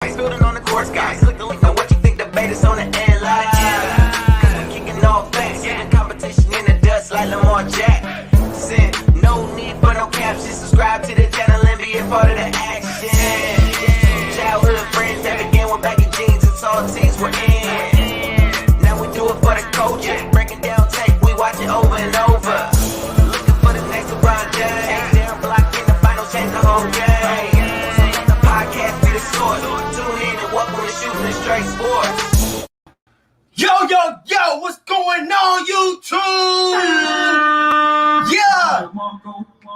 twice. Building on the course, guys. Look, now what you think the bait is on the end line? Cause we're kicking all facts. Even competition in the dust like Lamar Jackson. No need for no caps. Just subscribe to the channel and be a part of the action. Childhood friends that began with baggy jeans and saltines were in. Now we do it for the culture. Breaking down tape, we watch it over and over. Looking for the next LeBron James. Down block in the finals, change the whole game. So let the podcast be the source. Tune in and welcome to Shooting the Straight Sports. Yo, what's going on, YouTube? Yeah,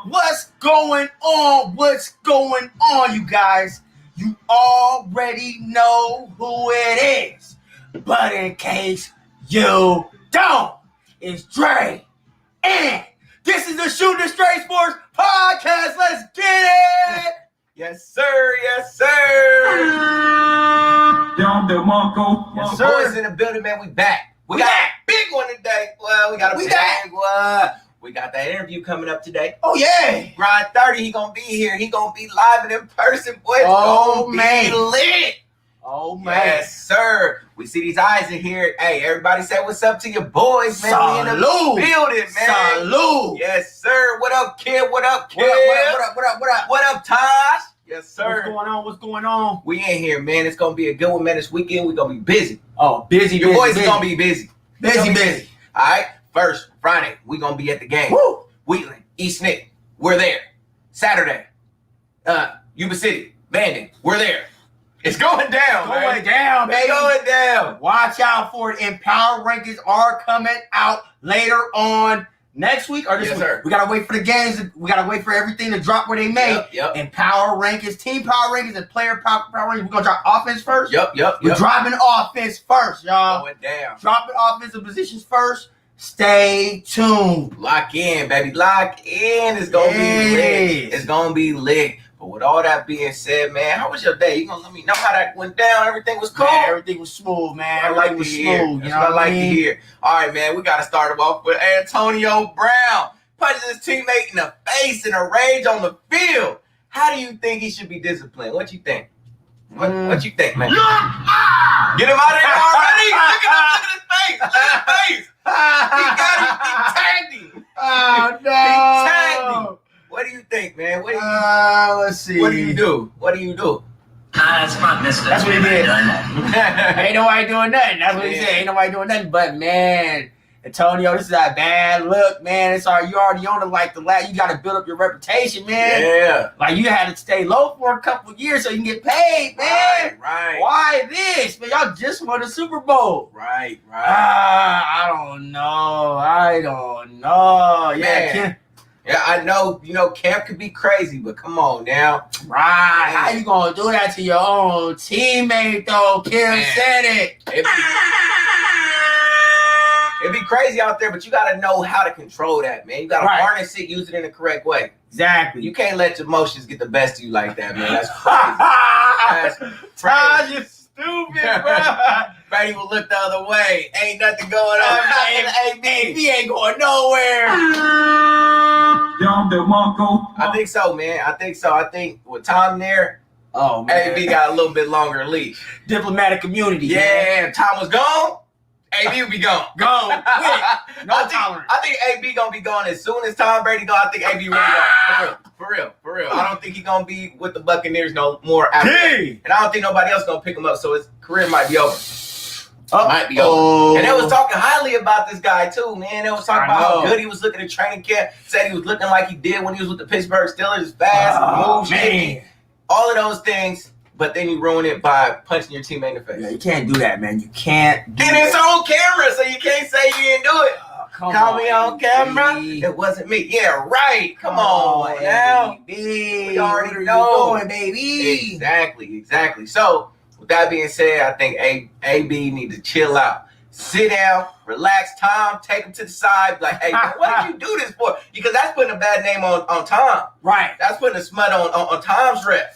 what's going on? What's going on, you guys? You already know who it is. But in case you don't, it's Dre. And this is the Shooting the Straight Sports podcast. Let's get it. Yes, sir. Yes, sir. Yes, sir. Boys in the building, man. We back. We got a big one today. Well, we got a big one. We got that interview coming up today. Oh, yeah. Grind 30, he gonna be here. He gonna be live and in person, boys. Oh, gonna man. be lit. Oh, man. Yes, sir. We see these eyes in here. Hey, everybody say what's up to your boys, man. We in the Salute. building, man. Salute. Yes, sir. What up, kid? What up, kid? What up? What up, Taj? Yes, sir. What's going on? We in here, man. It's gonna be a good one, man. This weekend we gonna be busy. Oh, busy. Your boys is gonna be busy. Busy. All right. First, Friday, we gonna be at the game. Woo. Wheatland, East Nick, we're there. Saturday, Yuba City, Bandon, we're there. It's going down, man. Going down, It's baby. going down. Watch out for it. And power rankings are coming out later on next week or this Yes, week. sir. We gotta wait for the games. We gotta wait for everything to drop where they may. Yep. And power rankings, team power rankings, and player power rankings. We're gonna drop offense first. Yep. We're dropping offense first, y'all. Going down. Dropping offensive positions first. Stay tuned. Lock in, baby. Lock in. It's gonna be lit. Yes. It's gonna be lit. But with all that being said, man, how was your day? You gonna let me know how that went down? Everything was cool? Man, everything was smooth, man. I like Everything to was hear. smooth. That's You know what I like I mean? to hear. All right, man. We got to start him off with Antonio Brown. Punches his teammate in the face in a rage on the field. How do you think he should be disciplined? What you think? What you think, man? Get him out of there already. Look at his face. Look at his face. He got him. He tagged him. Oh, no. He tagged him. What do you think, man? What Let's see. do you do? What do you do? It's not mister. That's what he did. Ain't Ain't nobody doing nothing. That's what he Yeah. said. Ain't nobody doing nothing. But man, Antonio, this is a bad look, man. It's all you already on the you got to build up your reputation, man. Yeah. Like you had to stay low for a couple of years so you can get paid, man. Right. Why this? Man, y'all just won the Super Bowl. Right. I don't know. Yeah, Man. Yeah, I know, camp could be crazy, but come on now. right. How you gonna do that to your own teammate though? Kim Man. said it. It'd be crazy out there, but you got to know how to control that, man. You got to Right. harness it, use it in the correct way. Exactly. You can't let your emotions get the best of you like that, man. That's crazy. That's Taj, crazy. you stupid, bro. Brady will look the other way. Ain't nothing going on. AB ain't going nowhere. I think so, man. I think with Tom there, Oh man, AB got a little bit longer leash. diplomatic community. man. Yeah, if Tom was gone, AB would be gone. Go quick. No tolerance. I think AB gonna be gone as soon as Tom Brady go. I think AB really gone. For real. I don't think he gonna be with the Buccaneers no more after that. Hey. And I don't think nobody else gonna pick him up. So his career might be over. Might be Oh. over. And they was talking highly about this guy too, man. They was talking I about how know. good he was looking at training camp. Said he was looking like he did when he was with the Pittsburgh Steelers. Fast, moves, shaky, all of those things. But then you ruin it by punching your teammate in the face. Yeah, you can't do that, man. You can't do And it's on camera, so you can't say you didn't do it. Call me on camera. AB. It wasn't me. Yeah, right. Come on now. baby. We already What are you know. doing, baby? Exactly. So, with that being said, I think AB need to chill out. Sit down, relax. Tom, take him to the side. Like, hey, man, what did you do this for? Because that's putting a bad name on Tom. Right. That's putting a smut on Tom's rep.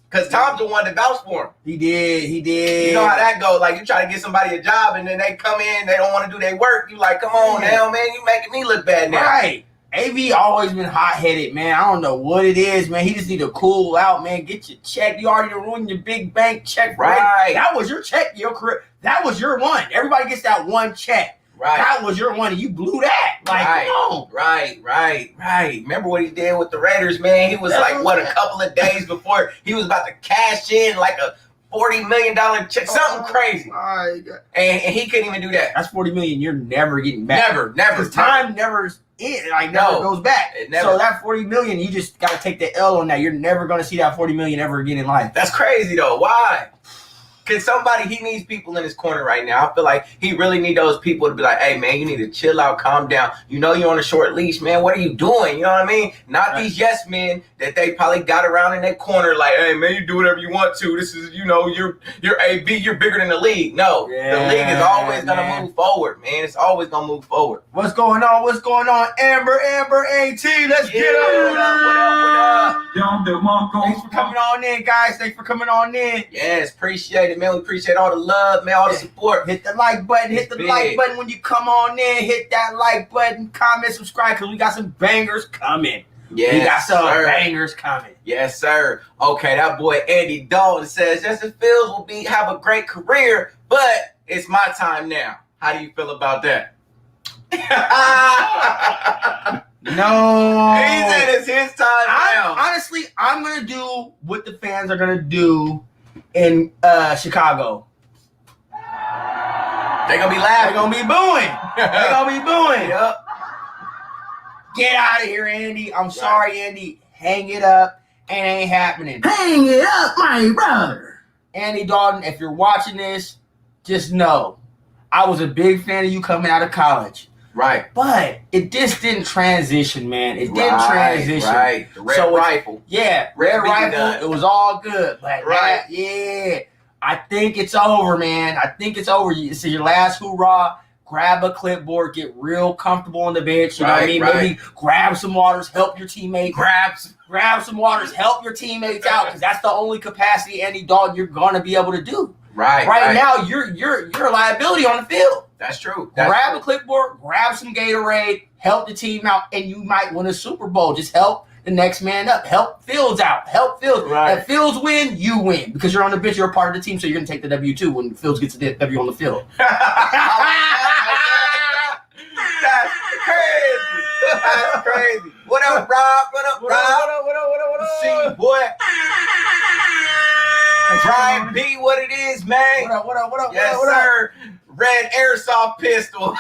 Because Tom's the one that vouched for him. He did. You know how that goes. Like, you try to get somebody a job, and then they come in, they don't want to do their work. You like, come on now, man. You making me look bad now. Right. AB always been hot-headed, man. I don't know what it is, man. He just need to cool out, man. Get your check. You already ruined your big bank check. Right. That was your check, your career. That was your one. Everybody gets that one check. Right. That was your one, and you blew that. Like, right. Come on. Right. Remember what he did with the Raiders, man? He was like, what, a couple of days before he was about to cash in like a $40 million check, something crazy. My God. And he couldn't even do that. That's $40 million you're never getting back. Never. Because time never goes back. So that $40 million, you just got to take the L on that. You're never going to see that $40 million ever again in life. That's crazy, though. Why? Because he needs people in his corner right now. I feel like he really need those people to be like, hey, man, you need to chill out, calm down. You know you're on a short leash, man. What are you doing? You know what I mean? Not these yes men that they probably got around in their corner like, hey, man, you do whatever you want to. This is, you're AB, you're bigger than the league. No, the league is always going to move forward, man. It's always going to move forward. What's going on? Amber, AT, let's get it. What up? Thanks for coming on in, guys. Thanks for coming on in. Yes, appreciate it, man. We appreciate all the love, man, all the support. Hit the like button. Like button when you come on in. Hit that like button. Comment, subscribe, because we got some bangers coming. Yes, we got some bangers coming. Yes, sir. Okay, that boy Andy Dalton says Justin Fields will have a great career, but it's my time now. How do you feel about that? No. He said it's his time now. Honestly, I'm going to do what the fans are going to do in Chicago. They're going to be laughing. They're going to be booing. Yep. Get out of here, Andy. I'm sorry, Andy. Hang it up. It ain't happening. Hang it up, my brother. Andy Dalton, if you're watching this, just know I was a big fan of you coming out of college. Right. But it just didn't transition, man. It didn't transition. Right. The red rifle. Yeah, red rifle. It was all good. But I think it's over, man. I think it's over. This is your last hoorah. Grab a clipboard, get real comfortable on the bench. You know what I mean? Maybe grab some waters, help your teammates. Grab some waters, help your teammates out, because that's the only capacity, Andy Dalton, you're gonna be able to do. Right now, you're a liability on the field. That's true. Grab a clipboard, grab some Gatorade, help the team out, and you might win a Super Bowl. Just help the next man up. Help Fields out. Help Fields. If Fields win, you win. Because you're on the bench, you're a part of the team, so you're going to take the W-2 when Fields gets the W on the field. That's crazy. What up, Rob? What up? See you, boy. Brian B, what it is, man? What up? Yes, sir. Red airsoft pistol.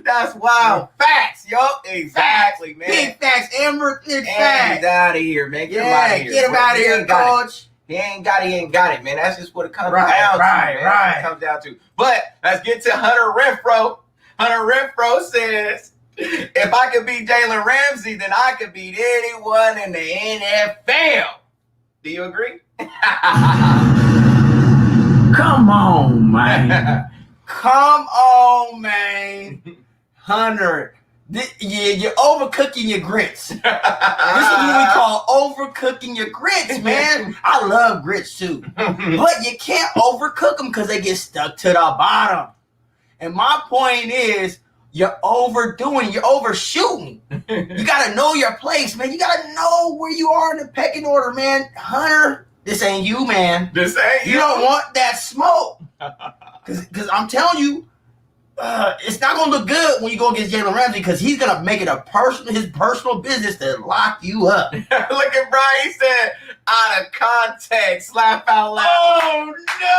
That's wild. Facts, yo. Exactly, man. Big facts, Amber. Big facts. Get out of here, man. Get him out of here. Get him out of here, coach. He ain't got it, man. That's just what it comes down to, man. That's what it comes down to. But let's get to Hunter Renfrow. Hunter Renfrow says, if I could beat Jalen Ramsey, then I could beat anyone in the NFL. Do you agree? Come on, man. Come on, man. Hunter, you're overcooking your grits. This is what we call overcooking your grits, man. I love grits too. But you can't overcook them because they get stuck to the bottom. And my point is, you're overdoing, you're overshooting. You got to know your place, man. You got to know where you are in the pecking order, man. Hunter, this ain't you, man. This ain't you. You don't want that smoke. Because I'm telling you, it's not going to look good when you go against Jalen Ramsey, because he's going to make it his personal business to lock you up. Look at Brian. He said, out of context, laugh out loud. Oh, no.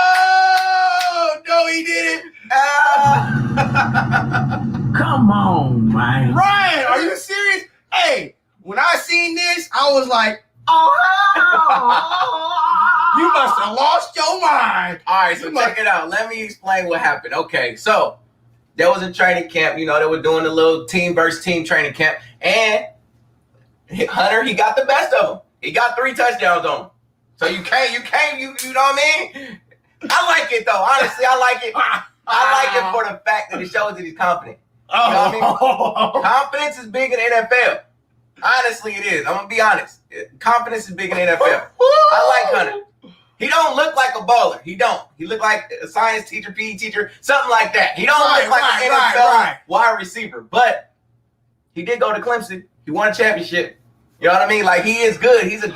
No, he didn't. Come on, man. Ryan, are you serious? Hey, when I seen this, I was like, you must have lost your mind. All right, so check it out. Let me explain what happened. Okay, so there was a training camp. You know, they were doing a little team versus team training camp. And Hunter, he got the best of them. He got 3 touchdowns on him. So you know what I mean? I like it, though. Honestly, I like it. I like it for the fact that it shows that he's confident. You know what I mean? Confidence is big in the NFL. Honestly, it is. I'm going to be honest. Confidence is big in the NFL. I like Hunter. He don't look like a baller. He don't. He look like a science teacher, PE teacher, something like that. He don't look like an NFL wide receiver. But He did go to Clemson. He won a championship. You know what I mean? Like, he is good. He's a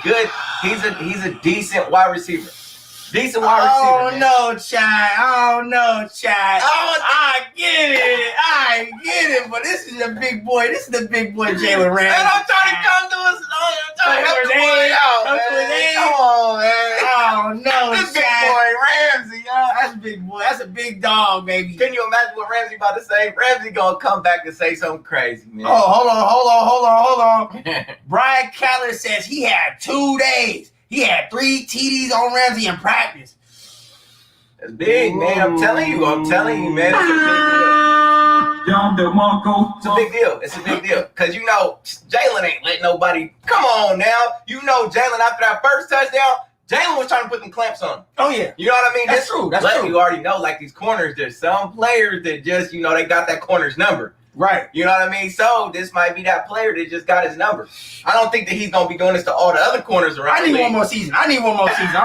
decent wide receiver. Decent wide receiver. Oh no, Chad. Oh no, Chad. I get it. But this is a big boy. This is the big boy, Jalen Ramsey. Man, I'm trying to come to us. I'm trying to help the boy out, man. Come on, man. Oh no, This big Chad. boy Ramsey, y'all. That's a big boy. That's a big dog, baby. Can you imagine what Ramsey about to say? Ramsey gonna come back and say something crazy, man. Oh, hold on. Brian Keller says he had 2 days. He had 3 TDs on Ramsey in practice. That's big, man. I'm telling you, man. It's a big deal. It's a big deal. Because, you know, Jalen ain't letting nobody. Come on now. You know, Jalen, after that first touchdown, Jalen was trying to put them clamps on him. Oh, yeah. You know what I mean? That's true. That's true. You already know, like, these corners, there's some players that just, you know, they got that corner's number. Right. You know what I mean? So this might be that player that just got his number. I don't think that he's going to be doing this to all the other corners around. I need one more season. I'm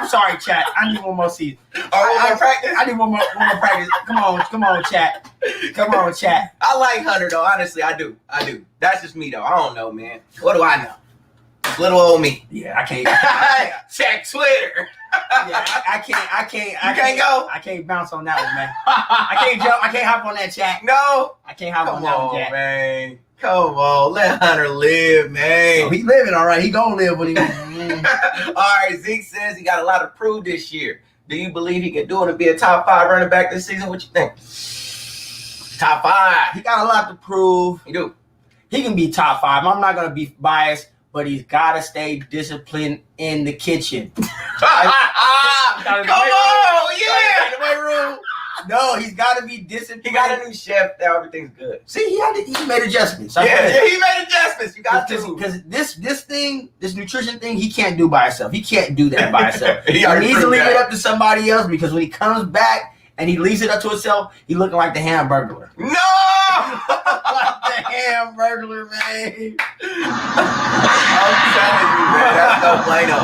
sorry, chat. I need one more season. One more practice? I need one more practice. Come on, chat. I like Hunter, though. Honestly, I do. That's just me, though. I don't know, man. What do I know? Little old me. Yeah, I can't. Check Twitter. Yeah, I can't. You can't go? I can't bounce on that one, man. I can't jump. I can't hop on that chat. No. I can't hop on that one, Jack. Man. Come on. Let Hunter live, man. Oh, he living all right. He gonna live when he. All right. Zeke says he got a lot to prove this year. Do you believe he can do it and be a top 5 running back this season? What you think? Top 5. He got a lot to prove. He do. He can be top 5. I'm not gonna be biased, but he's gotta stay disciplined in the kitchen. Come on, yeah. In the weight room. No, he's got to be disciplined. He got a new chef. Now everything's good. See, he made adjustments. Yeah, he made adjustments. You got to. Because this nutrition thing, he can't do by himself. He can't do that by himself. He needs to leave it up to somebody else, because when he comes back and he leaves it up to himself, he looking like the Hamburglar. No! Like the Hamburglar, man. I'm telling you, man.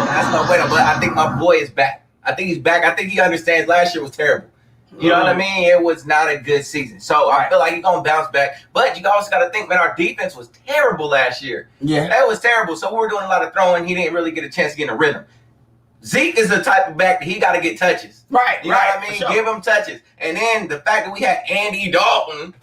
That's no bueno. But I think my boy is back. I think he's back. I think he understands last year was terrible. You know what I mean? It was not a good season. So I feel like he's going to bounce back. But you also got to think, man, our defense was terrible last year. Yeah. That was terrible. So we were doing a lot of throwing. He didn't really get a chance to get in a rhythm. Zeke is the type of back that he got to get touches. Right. You know what I mean? Sure. Give him touches. And then the fact that we had Andy Dalton.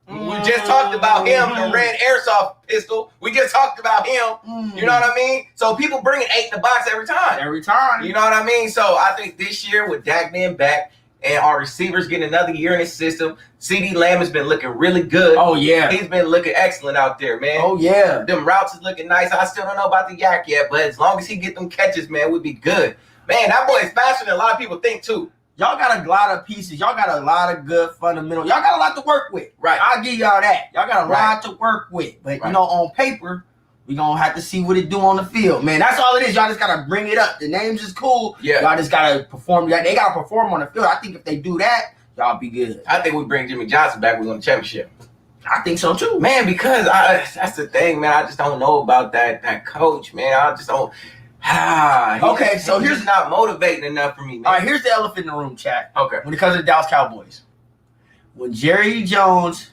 We just talked about him, the red airsoft pistol. We just talked about him. You know what I mean? So people bringing 8 in the box every time. Every time. You know what I mean? So I think this year with Dak being back and our receivers getting another year in his system, CD Lamb has been looking really good. Oh, yeah. He's been looking excellent out there, man. Oh, yeah. Them routes is looking nice. I still don't know about the yak yet, but as long as he get them catches, man, we'd be good. Man, that boy is faster than a lot of people think, too. Y'all got a lot of pieces. Y'all got a lot of good fundamentals. Y'all got a lot to work with. Right. I'll give y'all that. Y'all got a lot to work with. But, you know, on paper, we're going to have to see what it do on the field. Man, that's all it is. Y'all just got to bring it up. The names is cool. Yeah. Y'all just got to perform. They got to perform on the field. I think if they do that, y'all be good. I think we bring Jimmy Johnson back, we win the championship. I think so, too. Man, because that's the thing, man. I just don't know about that coach, man. I just don't. Okay, so here's not motivating enough for me, man. All right, here's the elephant in the room, chat. Okay. When it comes to the Dallas Cowboys, when Jerry Jones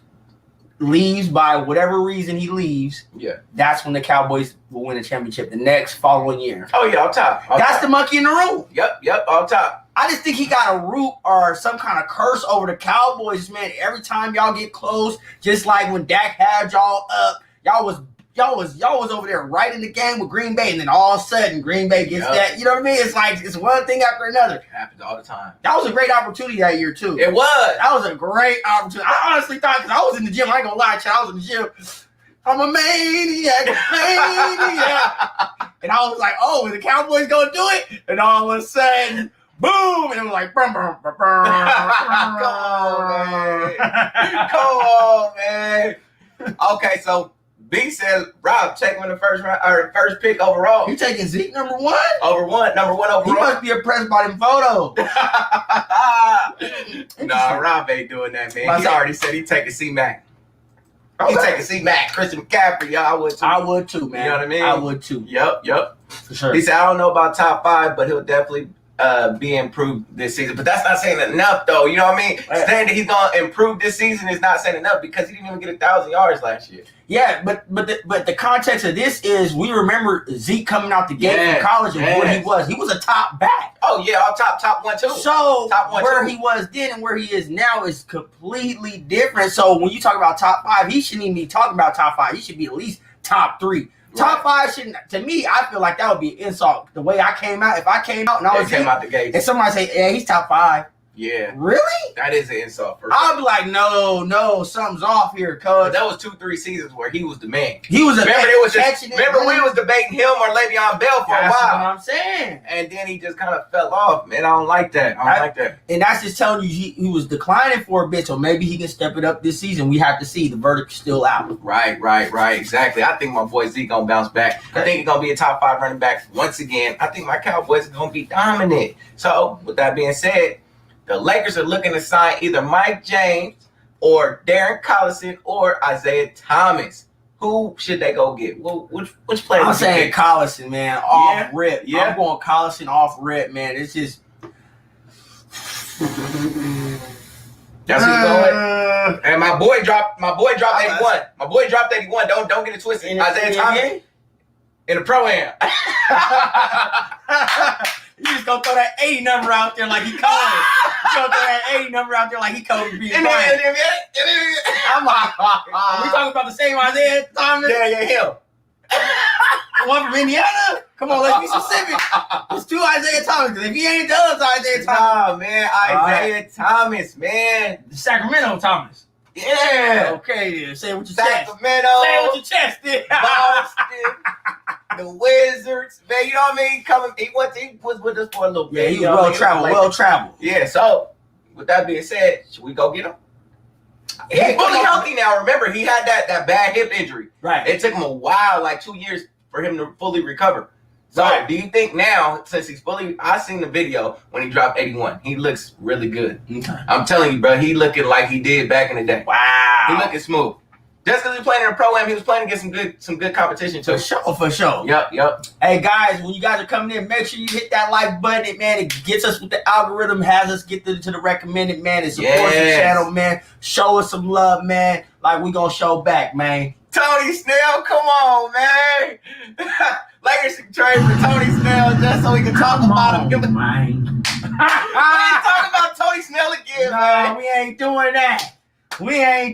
leaves by whatever reason he leaves, that's when the Cowboys will win a championship the next following year. Oh, yeah, on top. That's the monkey in the room. Yep, on top. I just think he got a root or some kind of curse over the Cowboys, man. Every time y'all get close, just like when Dak had y'all up, y'all was over there right in the game with Green Bay, and then all of a sudden Green Bay gets that. You know what I mean? It's like it's one thing after another. It happens all the time. That was a great opportunity that year too. It was. That was a great opportunity. I honestly thought, because I was in the gym, I ain't gonna lie, child, I was in the gym. I'm a maniac. And I was like, oh, is the Cowboys gonna do it? And all of a sudden, boom! And it was like, brum, brum, brum, brum. Come on, man. Okay, so B says, Rob, take him in the first pick overall. You taking Zeke number 1? Number one overall. He must be impressed by them photos. Nah, Rob ain't doing that, man. He already said he'd take a C-Mac. He'd take a C-Mac. Christian McCaffrey, y'all. I would too, man. You know what I mean? I would too. Yep. For sure. He said, I don't know about top 5, but he'll definitely be improved this season. But that's not saying enough, though. You know what I mean? Right. Saying that he's gonna improve this season is not saying enough because he didn't even get 1,000 yards last year. Yeah, but the context of this is we remember Zeke coming out the gate from college and what he was. He was a top back. Oh yeah, all top one too. So top one, where too. he was then and where he is now is completely different. So when you talk about top 5, he shouldn't even be talking about top 5. He should be at least top 3. Right. Top 5 shouldn't. To me, I feel like that would be an insult. The way I came out, if I came out and I was came out the gate, and somebody say, "Yeah, he's top 5." Yeah. Really? That is an insult. I'll be like, no, something's off here, cuz. That was 2-3 seasons where he was the man. He was remember we was debating him or Le'Veon Bell for a while. That's what I'm saying. And then he just kind of fell off. Man, I don't like that. I don't like that. And that's just telling you he was declining for a bit, so maybe he can step it up this season. We have to see. The verdict's still out. Right. Exactly. I think my boy Zeke gonna bounce back. I think he's gonna be a top 5 running back once again. I think my Cowboys are gonna be dominant. So with that being said, the Lakers are looking to sign either Mike James or Darren Collison or Isaiah Thomas. Who should they go get? Well, which player? I'm saying Collison, man, off rip. Yeah. I'm going Collison off rip, man. It's just that's who going. And my boy dropped 81. My boy dropped 81. Don't get it twisted. Isaiah Thomas in the pro-am. You just gonna throw that 80 number out there like he Kobe. You gonna throw that 80 number out there like he Kobe being I'm like, we talking about the same Isaiah Thomas? Yeah, him. One from Indiana? Come on, let's be specific. It's 2 Isaiah Thomas. If he ain't the other Isaiah Thomas. Nah, man, Isaiah Thomas, man. The Sacramento Thomas. Yeah. Okay, then. Say it with your chest. Sacramento. Say it with your chest, then. Boston. The Wizards, man, you know what I mean? He was with us for a little bit. Yeah, he was well traveled. Yeah, so with that being said, should we go get him? He's fully healthy now. Remember, he had that bad hip injury. Right. It took him a while, like 2 years, for him to fully recover. So do you think now, since he's fully, I seen the video when he dropped 81. He looks really good. Okay. I'm telling you, bro, he looking like he did back in the day. Wow. He looking smooth. Just because he's playing in a pro-am, he was playing against some good competition too. For sure. Yep. Hey guys, when you guys are coming in, make sure you hit that like button, man. It gets us with the algorithm, has us get to the recommended, man. It supports the channel, man. Show us some love, man. Like we gonna show back, man. Tony Snell, come on, man. Lakers should trade for Tony Snell just so we can talk about him. Man. We ain't talking about Tony Snell again, man. We ain't doing that. Man,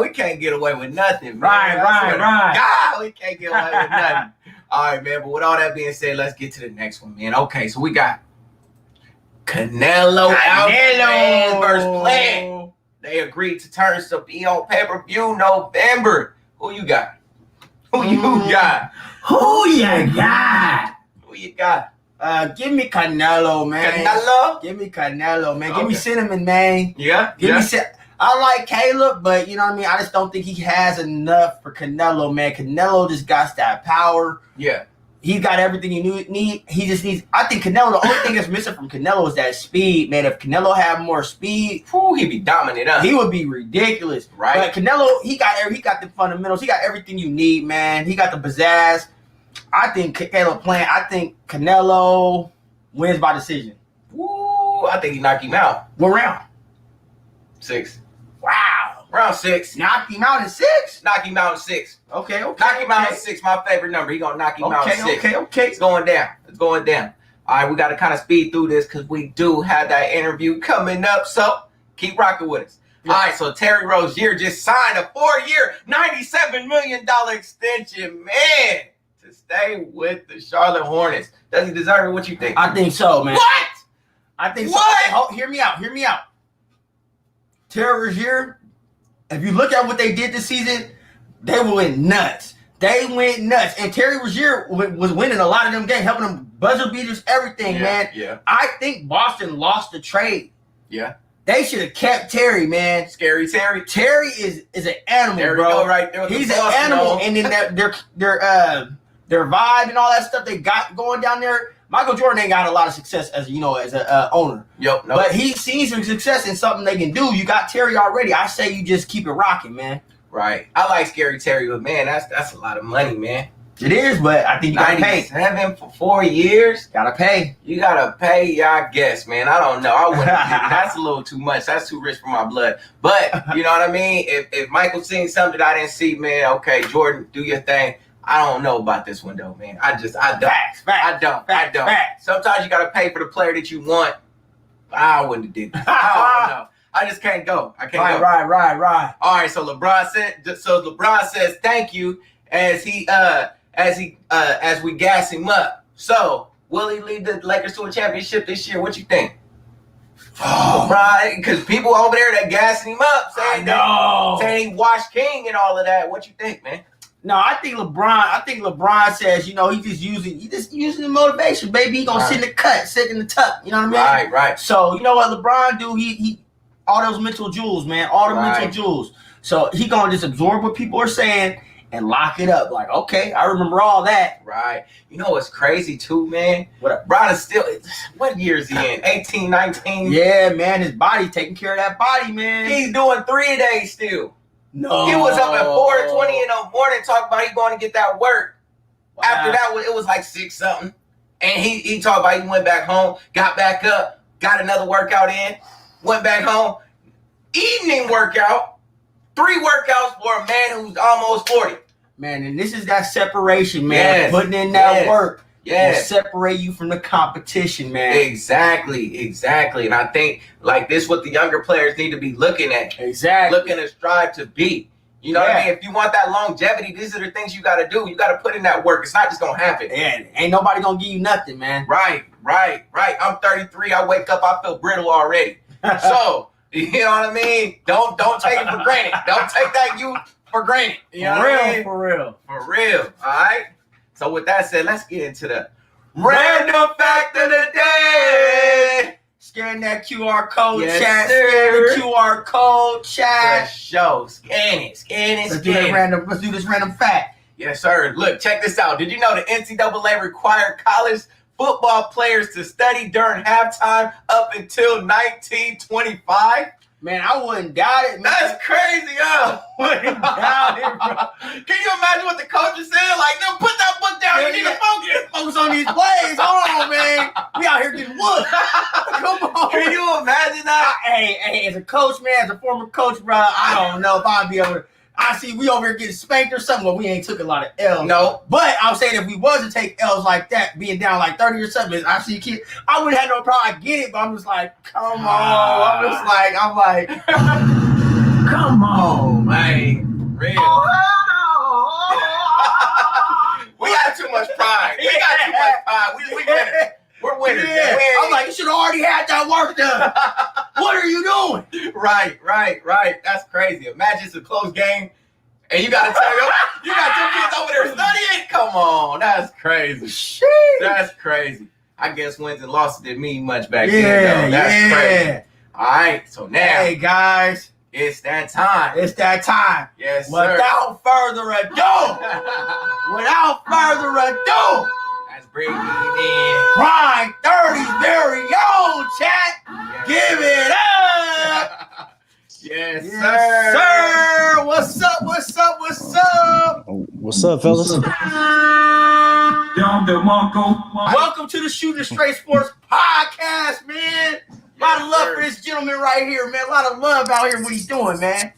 we can't get away with nothing, man. Right. God, we can't get away with nothing. All right, man, but with all that being said, let's get to the next one, man. Okay, so we got Canelo versus Plant. They agreed to terms to be on pay-per-view November. Who you got? Who you got? Give me Canelo, man. Give me Canelo, man. Give me Cinnamon, man. Yeah. I like Caleb, but you know what I mean? I just don't think he has enough for Canelo, man. Canelo just got that power. Yeah. He got everything you need. He just needs. I think Canelo. The only thing that's missing from Canelo is that speed, man. If Canelo had more speed, he'd be dominant. He would be ridiculous, right? But Canelo, he got the fundamentals. He got everything you need, man. He got the pizzazz. I think Caleb Plant. I think Canelo wins by decision. Woo! I think he knocked him out. What round? 6. Wow. Round 6. Knocked him out in 6? Knock him out in 6. Okay. Knock him out in 6. My favorite number. He gonna knock him out in 6. Okay. It's going down. All right, we got to kind of speed through this because we do have that interview coming up. So keep rocking with us. Yeah. All right, so Terry Rozier just signed a 4-year, $97 million extension, man, to stay with the Charlotte Hornets. Does he deserve it? What you think? I think so, man. What? I think so. What? Oh, hear me out. Terry Rozier, if you look at what they did this season, they went nuts. And Terry Rozier was winning a lot of them games, helping them buzzer beaters, everything, man. Yeah. I think Boston lost the trade. Yeah. They should have kept Terry, man. Scary Terry. Terry is an animal, there bro. Go right there. He's an animal, and then their vibe and all that stuff they got going down there. Michael Jordan ain't got a lot of success as an owner. Yep. No. But he's seen some success in something they can do. You got Terry already. I say you just keep it rocking, man. Right. I like Scary Terry, but man, that's a lot of money, man. It is, but I think you gotta pay. 97 for 4 years. Gotta pay. You gotta pay, yeah, I guess, man. I don't know. I wouldn't. That's a little too much. That's too rich for my blood. But you know what I mean. If Michael seen something that I didn't see, man, okay, Jordan, do your thing. I don't know about this one though, man. I don't. I don't. Sometimes you gotta pay for the player that you want. I wouldn't have did that. I don't know. I just can't go. I can't go. Right. All right. So LeBron says thank you as we gas him up. So will he lead the Lakers to a championship this year? What you think? LeBron, because people over there that gassing him up saying he washed King and all of that. What you think, man? No, I think LeBron says, you know, he just using the motivation, baby. He gonna sit in the cut, sit in the tuck. You know what I mean? Right. So you know what LeBron do? He all those mental jewels, man. All the mental jewels. So he gonna just absorb what people are saying and lock it up. Like, okay, I remember all that. Right. You know what's crazy too, man? What up? LeBron is still, what year is he in? 18, 19? Yeah, man. His body, taking care of that body, man. He's doing 3-a-days still. No. He was up at 4:20 in the morning talking about he going to get that work. Wow. After that, it was like 6 something. And he talked about he went back home, got back up, got another workout in, went back home, evening workout, 3 workouts for a man who's almost 40. Man, and this is that separation, man. Yes. Putting in that work. Will separate you from the competition, man. Exactly. And I think like this what the younger players need to be looking at. Exactly. Looking to strive to be. You know what I mean? If you want that longevity, these are the things you got to do. You got to put in that work. It's not just going to happen. Yeah, ain't nobody going to give you nothing, man. Right. I'm 33. I wake up, I feel brittle already. So, you know what I mean? Don't take it for granted. Don't take that youth for granted. You know what I mean? For real. All right? So with that said, let's get into the random fact of the day. Scan that QR code, chat. Sir. Scan the QR code, chat. Show. Scan it. Let's do this random fact. Yes, sir. Look, check this out. Did you know the NCAA required college football players to study during halftime up until 1925? Man, I wouldn't doubt it, man. That's crazy, huh? I wouldn't doubt it, bro. Can you imagine what the coach is saying? Like, no, put that book down. You need to focus. Focus on these plays. Hold on, man. We out here getting wood. Come on. Can you imagine that? Hey, as a coach, man, as a former coach, bro, I don't know if I'd be able to. I see we over here getting spanked or something, but we ain't took a lot of L's. No. But I'm saying if we was to take L's like that, being down like 30 or something, I see a kid, I wouldn't have no problem. I get it, but I'm just like, come on. I'm like, come on, man. Real. We got too much pride. We winners. We're winners. Yeah. I'm like, you should have already had that work done. What are you doing? Right. That's crazy. Imagine it's a close game, and you got to tell you got 2 kids over there studying. Come on, that's crazy. Sheesh. That's crazy. I guess wins and losses didn't mean much back then. Though. That's crazy. All right, so now, hey guys, it's that time. Yes, sir. Without further ado. Bring it in. Prime 30's very own chat. Yes. Give it up. Yes, sir. What's up? What's up, fellas? Welcome to the Shooting Straight Sports podcast, man. A lot of love for this gentleman right here, man. A lot of love out here. What he's doing, man.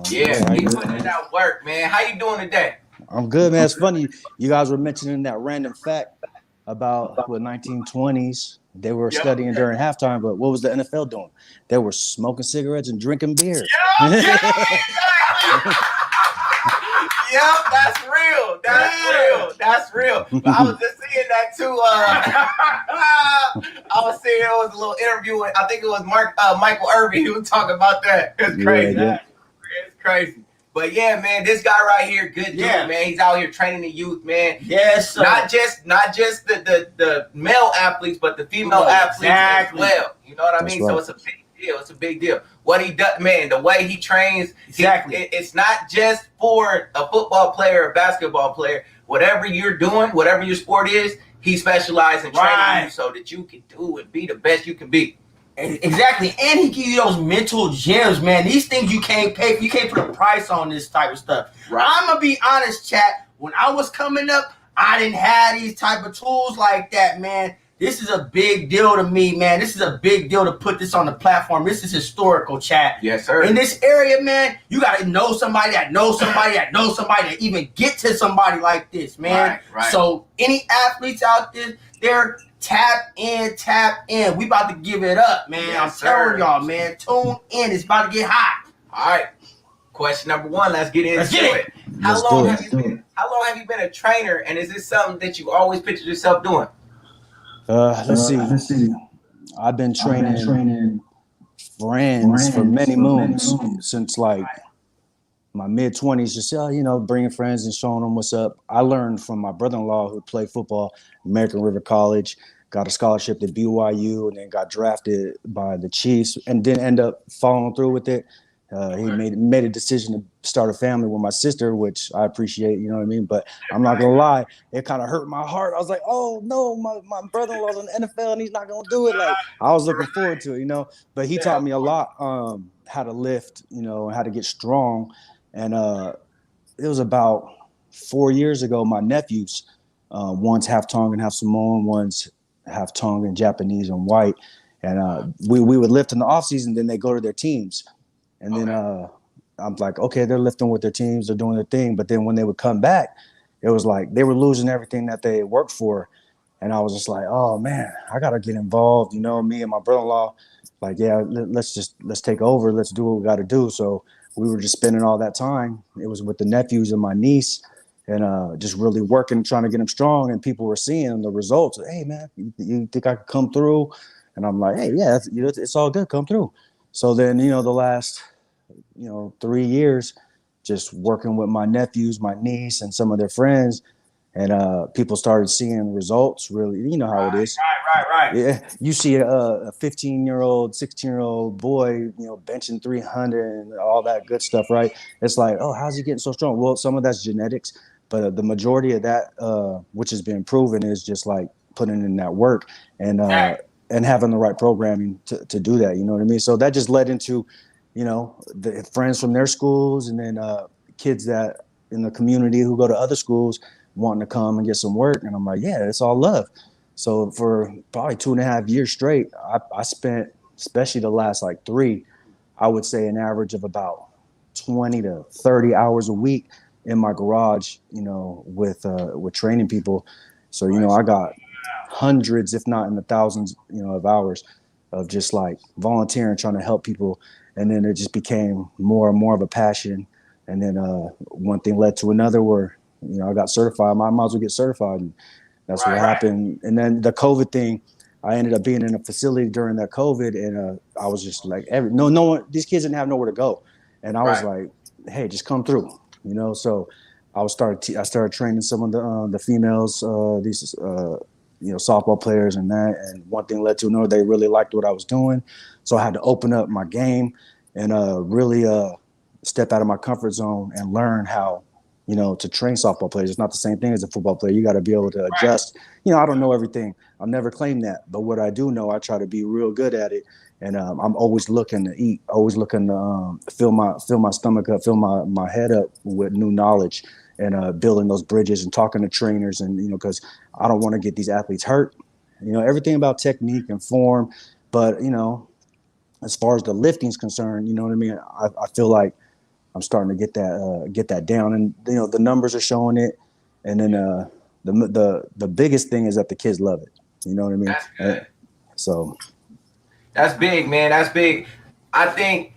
Yeah, he putting in that work, man. How you doing today? I'm good, man. It's funny. You guys were mentioning that random fact about the 1920s. They were studying during halftime, but what was the NFL doing? They were smoking cigarettes and drinking beer. Yeah, exactly. Yep, that's real. But I was just seeing that too. I was seeing it was a little interview with, I think it was Michael Irvin. He was talking about that. It's crazy. Yeah. It's crazy. But yeah, man, this guy right here, good dude, man. He's out here training the youth, man. Yes, sir. Not just the male athletes, but the female athletes as well. You know what I mean? Right. So it's a big deal. It's a big deal. What he does, man, the way he trains, it's not just for a football player or a basketball player. Whatever you're doing, whatever your sport is, he specializes in training you so that you can do and be the best you can be. Exactly, and he give you those mental gems, man. These things you can't pay. You can't put a price on this type of stuff. Right. I'm gonna be honest, chat. When I was coming up, I didn't have these type of tools like that, man. This is a big deal to me, man. This is a big deal to put this on the platform. This is historical, chat. Yes, sir. In this area, man, you got to know somebody that knows somebody that knows somebody to even get to somebody like this, man. Right. So any athletes out there, tap in. We about to give it up, man. Yes, I'm telling y'all, man. Tune in. It's about to get hot. All right. Question number 1. Let's get into it. Let's How long do have you been a trainer, and is this something that you always pictured yourself doing? Let's see. I've been training friends for many moons since like my mid-20s. Just bringing friends and showing them what's up. I learned from my brother-in-law who played football, American River College, got a scholarship to BYU, and then got drafted by the Chiefs, and didn't end up following through with it. He made a decision to start a family with my sister, which I appreciate, you know what I mean? But I'm not going to lie, it kind of hurt my heart. I was like, oh, no, my brother-in-law's in the NFL, and he's not going to do it. Like, I was looking forward to it, But he taught me a lot, how to lift, and how to get strong. And it was about 4 years ago, my nephews, one's half Tongan, half Samoan, one's half Tongan, Japanese, and white. And we would lift in the offseason, then they go to their teams. And then I'm like, okay, they're lifting with their teams, they're doing their thing. But then when they would come back, it was like they were losing everything that they worked for. And I was just like, oh, man, I got to get involved. Me and my brother-in-law, like, yeah, let's take over. Let's do what we got to do. So we were just spending all that time. It was with the nephews and my niece and just really working, trying to get them strong. And people were seeing the results. Hey, man, you think I could come through? And I'm like, hey, yeah, it's all good. Come through. So then, the last, 3 years, just working with my nephews, my niece, and some of their friends, and people started seeing results. Really, you know how it is. Right. Yeah, you see a 15-year-old, 16-year-old boy, benching 300 and all that good stuff, right? It's like, oh, how's he getting so strong? Well, some of that's genetics, but the majority of that, which has been proven, is just like putting in that work and having the right programming to do that, you know what I mean? So that just led into, the friends from their schools, and then kids that in the community who go to other schools wanting to come and get some work. And I'm like, yeah, it's all love. So for probably 2.5 years straight, I spent, especially the last like 3, I would say an average of about 20 to 30 hours a week in my garage, with training people. So, I got hundreds, if not in the thousands, of hours of just like volunteering, trying to help people. And then it just became more and more of a passion. And then one thing led to another where, I got certified. I might as well get certified. And that's what happened. And then the COVID thing, I ended up being in a facility during that COVID. And I was just like, no one, these kids didn't have nowhere to go. And I was like, hey, just come through, So I started training some of the females, these softball players and that. And one thing led to another. They really liked what I was doing. So I had to open up my game and really step out of my comfort zone and learn how, to train softball players. It's not the same thing as a football player. You got to be able to adjust. I don't know everything. I'll never claim that. But what I do know, I try to be real good at it. And I'm always looking to eat, always looking to fill my stomach up, fill my head up with new knowledge. And building those bridges and talking to trainers and, because I don't want to get these athletes hurt, everything about technique and form. But, as far as the lifting is concerned, you know what I mean? I feel like I'm starting to get that down, and, the numbers are showing it. And then the biggest thing is that the kids love it. You know what I mean? That's good. So that's big, man. That's big. I think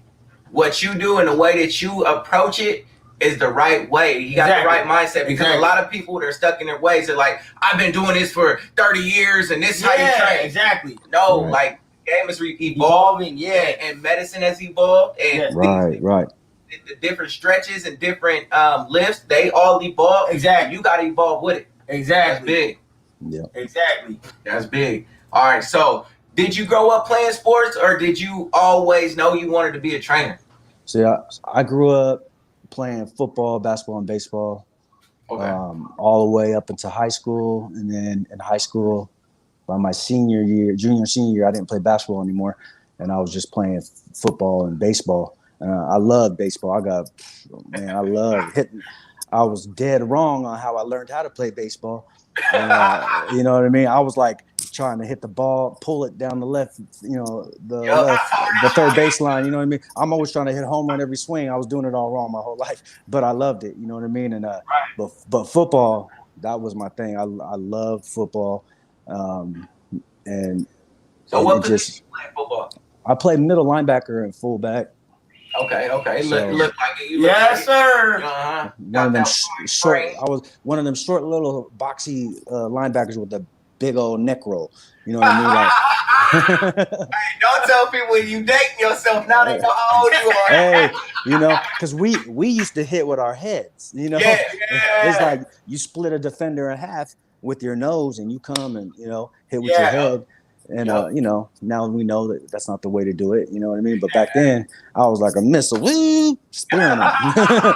what you do and the way that you approach it is the right way. You got the right mindset, because a lot of people that are stuck in their ways are like, I've been doing this for 30 years and this is how you train. Exactly. No, like game is evolving, and medicine has evolved, and right. The different stretches and different lifts, they all evolve. Exactly. You got to evolve with it. Exactly. That's big. Yeah. Exactly. That's big. All right. So did you grow up playing sports, or did you always know you wanted to be a trainer? So I grew up playing football, basketball, and baseball, all the way up into high school. And then in high school, by my junior, senior year, I didn't play basketball anymore. And I was just playing football and baseball. I love baseball. I love hitting. I was dead wrong on how I learned how to play baseball. And, you know what I mean? I was like trying to hit the ball, pull it down the left, the third baseline. You know what I mean? I'm always trying to hit a home run every swing. I was doing it all wrong my whole life, but I loved it. You know what I mean? And but football, that was my thing. I loved football, and So what position you play football? I played middle linebacker and fullback. Okay. So, Look like it. Yes, sir. One of them short. I was one of them short, little boxy linebackers with a big old neck roll. You know what I mean? Like, hey, don't tell people you dating yourself. Now they know how old you are. Hey, you know, because we used to hit with our heads. You know, it's like you split a defender in half with your nose, and you come and hit with your head. And now we know that that's not the way to do it. You know what I mean? But back then, I was like a missile, woo, spearing them.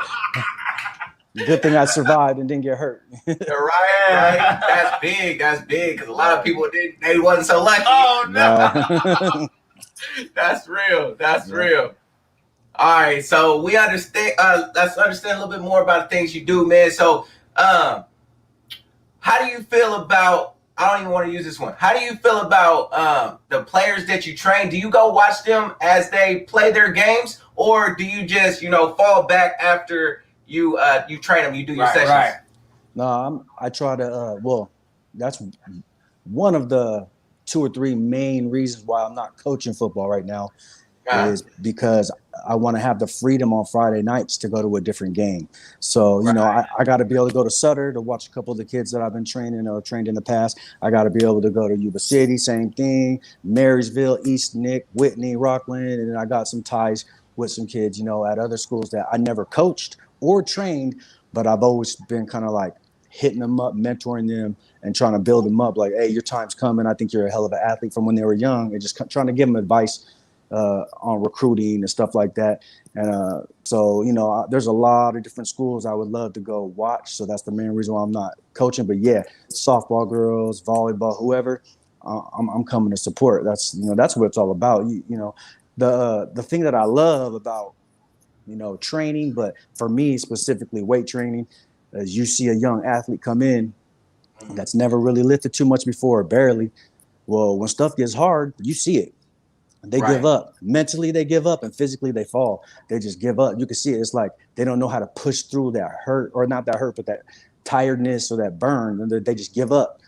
Good thing I survived and didn't get hurt. Right. That's big. Because a lot of people they wasn't so lucky. Oh no. That's real. All right. So we understand. Let's understand a little bit more about the things you do, man. So, how do you feel about? I don't even want to use this one. How do you feel about the players that you train? Do you go watch them as they play their games, or do you just fall back after you train them? You do your sessions. Right. No, I try to. Well, that's one of the 2 or 3 main reasons why I'm not coaching football right now, is because I want to have the freedom on Friday nights to go to a different game. So, I got to be able to go to Sutter to watch a couple of the kids that I've been training or trained in the past. I got to be able to go to Yuba City, same thing, Marysville, East Nick, Whitney, Rockland, and then I got some ties with some kids, at other schools that I never coached or trained, but I've always been kind of like hitting them up, mentoring them, and trying to build them up. Like, hey, your time's coming. I think you're a hell of an athlete from when they were young, and just trying to give them advice on recruiting and stuff like that. And so, there's a lot of different schools I would love to go watch. So that's the main reason why I'm not coaching. But yeah, softball girls, volleyball, whoever, I'm coming to support. That's what it's all about. The thing that I love about training, but for me specifically weight training, is you see a young athlete come in that's never really lifted too much before, barely. Well, when stuff gets hard, you see it. They give up. Mentally, they give up, and physically, they fall. They just give up. You can see it. It's like they don't know how to push through that hurt, or not that hurt, but that tiredness or that burn, and they just give up.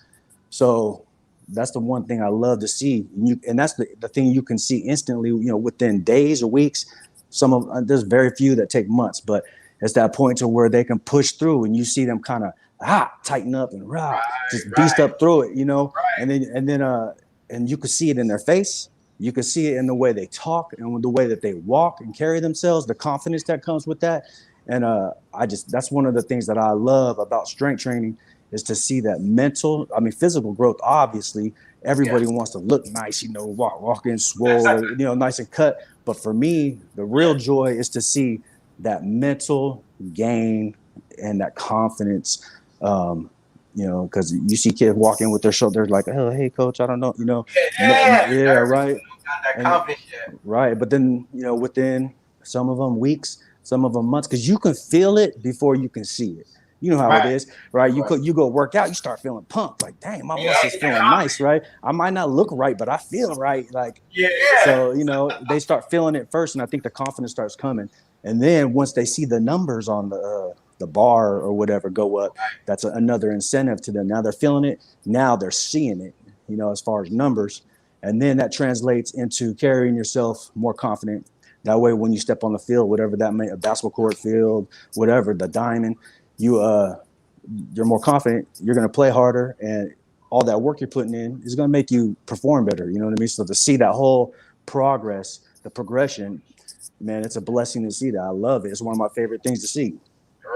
So that's the one thing I love to see. And that's the thing you can see instantly, within days or weeks. There's very few that take months, but it's that point to where they can push through, and you see them kind of tighten up and just beast up through it, and then you can see it in their face. You can see it in the way they talk and the way that they walk and carry themselves, the confidence that comes with that. And that's one of the things that I love about strength training, is to see that physical growth. Obviously, everybody wants to look nice, walking swole, nice and cut. But for me, the real joy is to see that mental gain and that confidence. Because you see kids walk in with their shoulders like, oh, hey, coach, I don't know, right. That confidence, right. But then, within some of them weeks, some of them months, because you can feel it before you can see it. You know how it is, right? You go work out, you start feeling pumped, like, dang, my muscles feeling nice, right? I might not look right, but I feel right, like, So they start feeling it first, and I think the confidence starts coming, and then once they see the numbers on the bar or whatever go up, that's another incentive to them. Now they're feeling it, now they're seeing it, as far as numbers, and then that translates into carrying yourself more confident. That way, when you step on the field, whatever that may, a basketball court field, whatever, the diamond, you're more confident, you're going to play harder, and all that work you're putting in is going to make you perform better. You know what I mean? So to see that whole progress, the progression, man, it's a blessing to see that. I love it. It's one of my favorite things to see.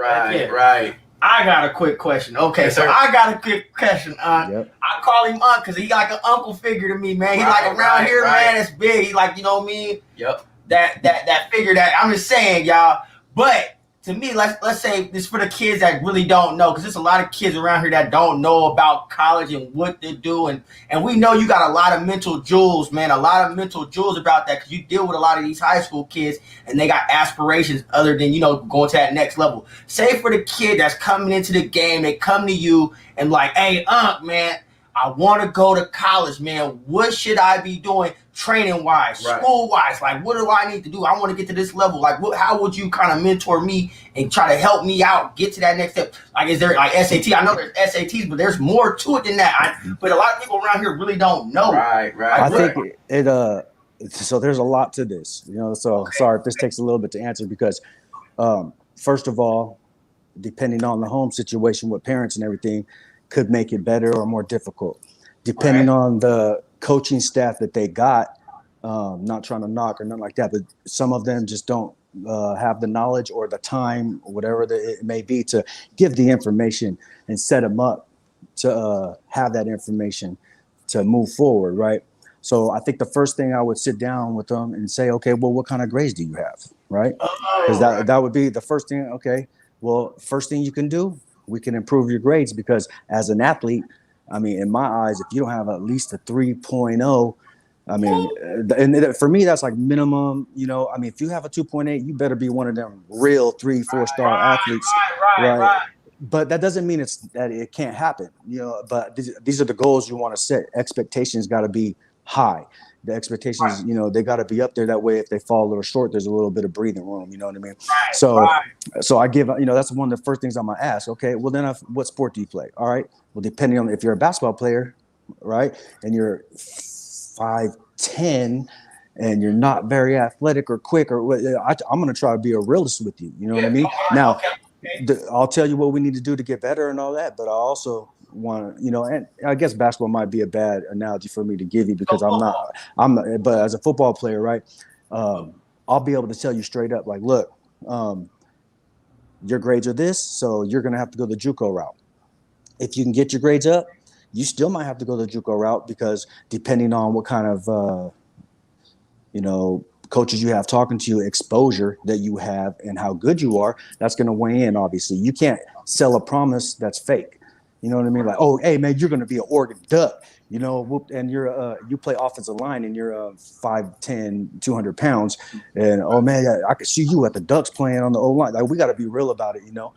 Right. I got a quick question. Okay, so I got a quick question. I call him Unc because he like an uncle figure to me, man. He like around here, man, it's big. He like, me. Yep. That figure that I'm just saying, y'all. But to me, let's say this for the kids that really don't know, because there's a lot of kids around here that don't know about college and what to do, and we know you got a lot of mental jewels, man, a lot of mental jewels about that, because you deal with a lot of these high school kids, and they got aspirations other than, you know, going to that next level. Say for the kid that's coming into the game, they come to you and like, hey, man, I want to go to college, man. What should I be doing training-wise, school-wise? Like, what do I need to do? I want to get to this level. Like, how would you kind of mentor me and try to help me out, get to that next step? Like, is there, like, SAT? I know there's SATs, but there's more to it than that. But a lot of people around here really don't know. Right. I think so there's a lot to this, you know, so sorry if this takes a little bit to answer, because first of all, depending on the home situation with parents and everything, could make it better or more difficult, depending on the coaching staff that they got. Not trying to knock or nothing like that, but some of them just don't have the knowledge or the time or whatever it may be to give the information and set them up to have that information to move forward, right? So I think the first thing I would sit down with them and say, okay, well, what kind of grades do you have, right? Because that would be the first thing. Okay, well, first thing you can do, we can improve your grades, because as an athlete, I mean, in my eyes, if you don't have at least a 3.0, I mean, and for me, that's like minimum, you know, I mean, if you have a 2.8, you better be one of them real 3-4 star athletes, right? But that doesn't mean that it can't happen, you know, but these are the goals you want to set. Expectations got to be high. The expectations, you know, they got to be up there. That way, if they fall a little short, there's a little bit of breathing room. You know what I mean? So I give, you know, that's one of the first things I'm gonna ask. Okay, well then, what sport do you play? All right. Well, depending on if you're a basketball player, right, and you're 5'10", and you're not very athletic or quick, or I'm gonna try to be a realist with you. You know what I mean? Now, I'll tell you what we need to do to get better and all that, but I also want to, you know, and I guess basketball might be a bad analogy for me to give you, because I'm not, but as a football player, right, I'll be able to tell you straight up, like, look, your grades are this, so you're going to have to go the JUCO route. If you can get your grades up, you still might have to go the JUCO route, because depending on what kind of, you know, coaches you have talking to you, exposure that you have, and how good you are, that's going to weigh in. Obviously, you can't sell a promise that's fake. You know what I mean? Like, oh, hey man, you're going to be an Oregon Duck, you know, and you're you play offensive line and you're 5'10", 200 pounds, and oh man, I could see you at the Ducks playing on the O line. Like, we got to be real about it, you know.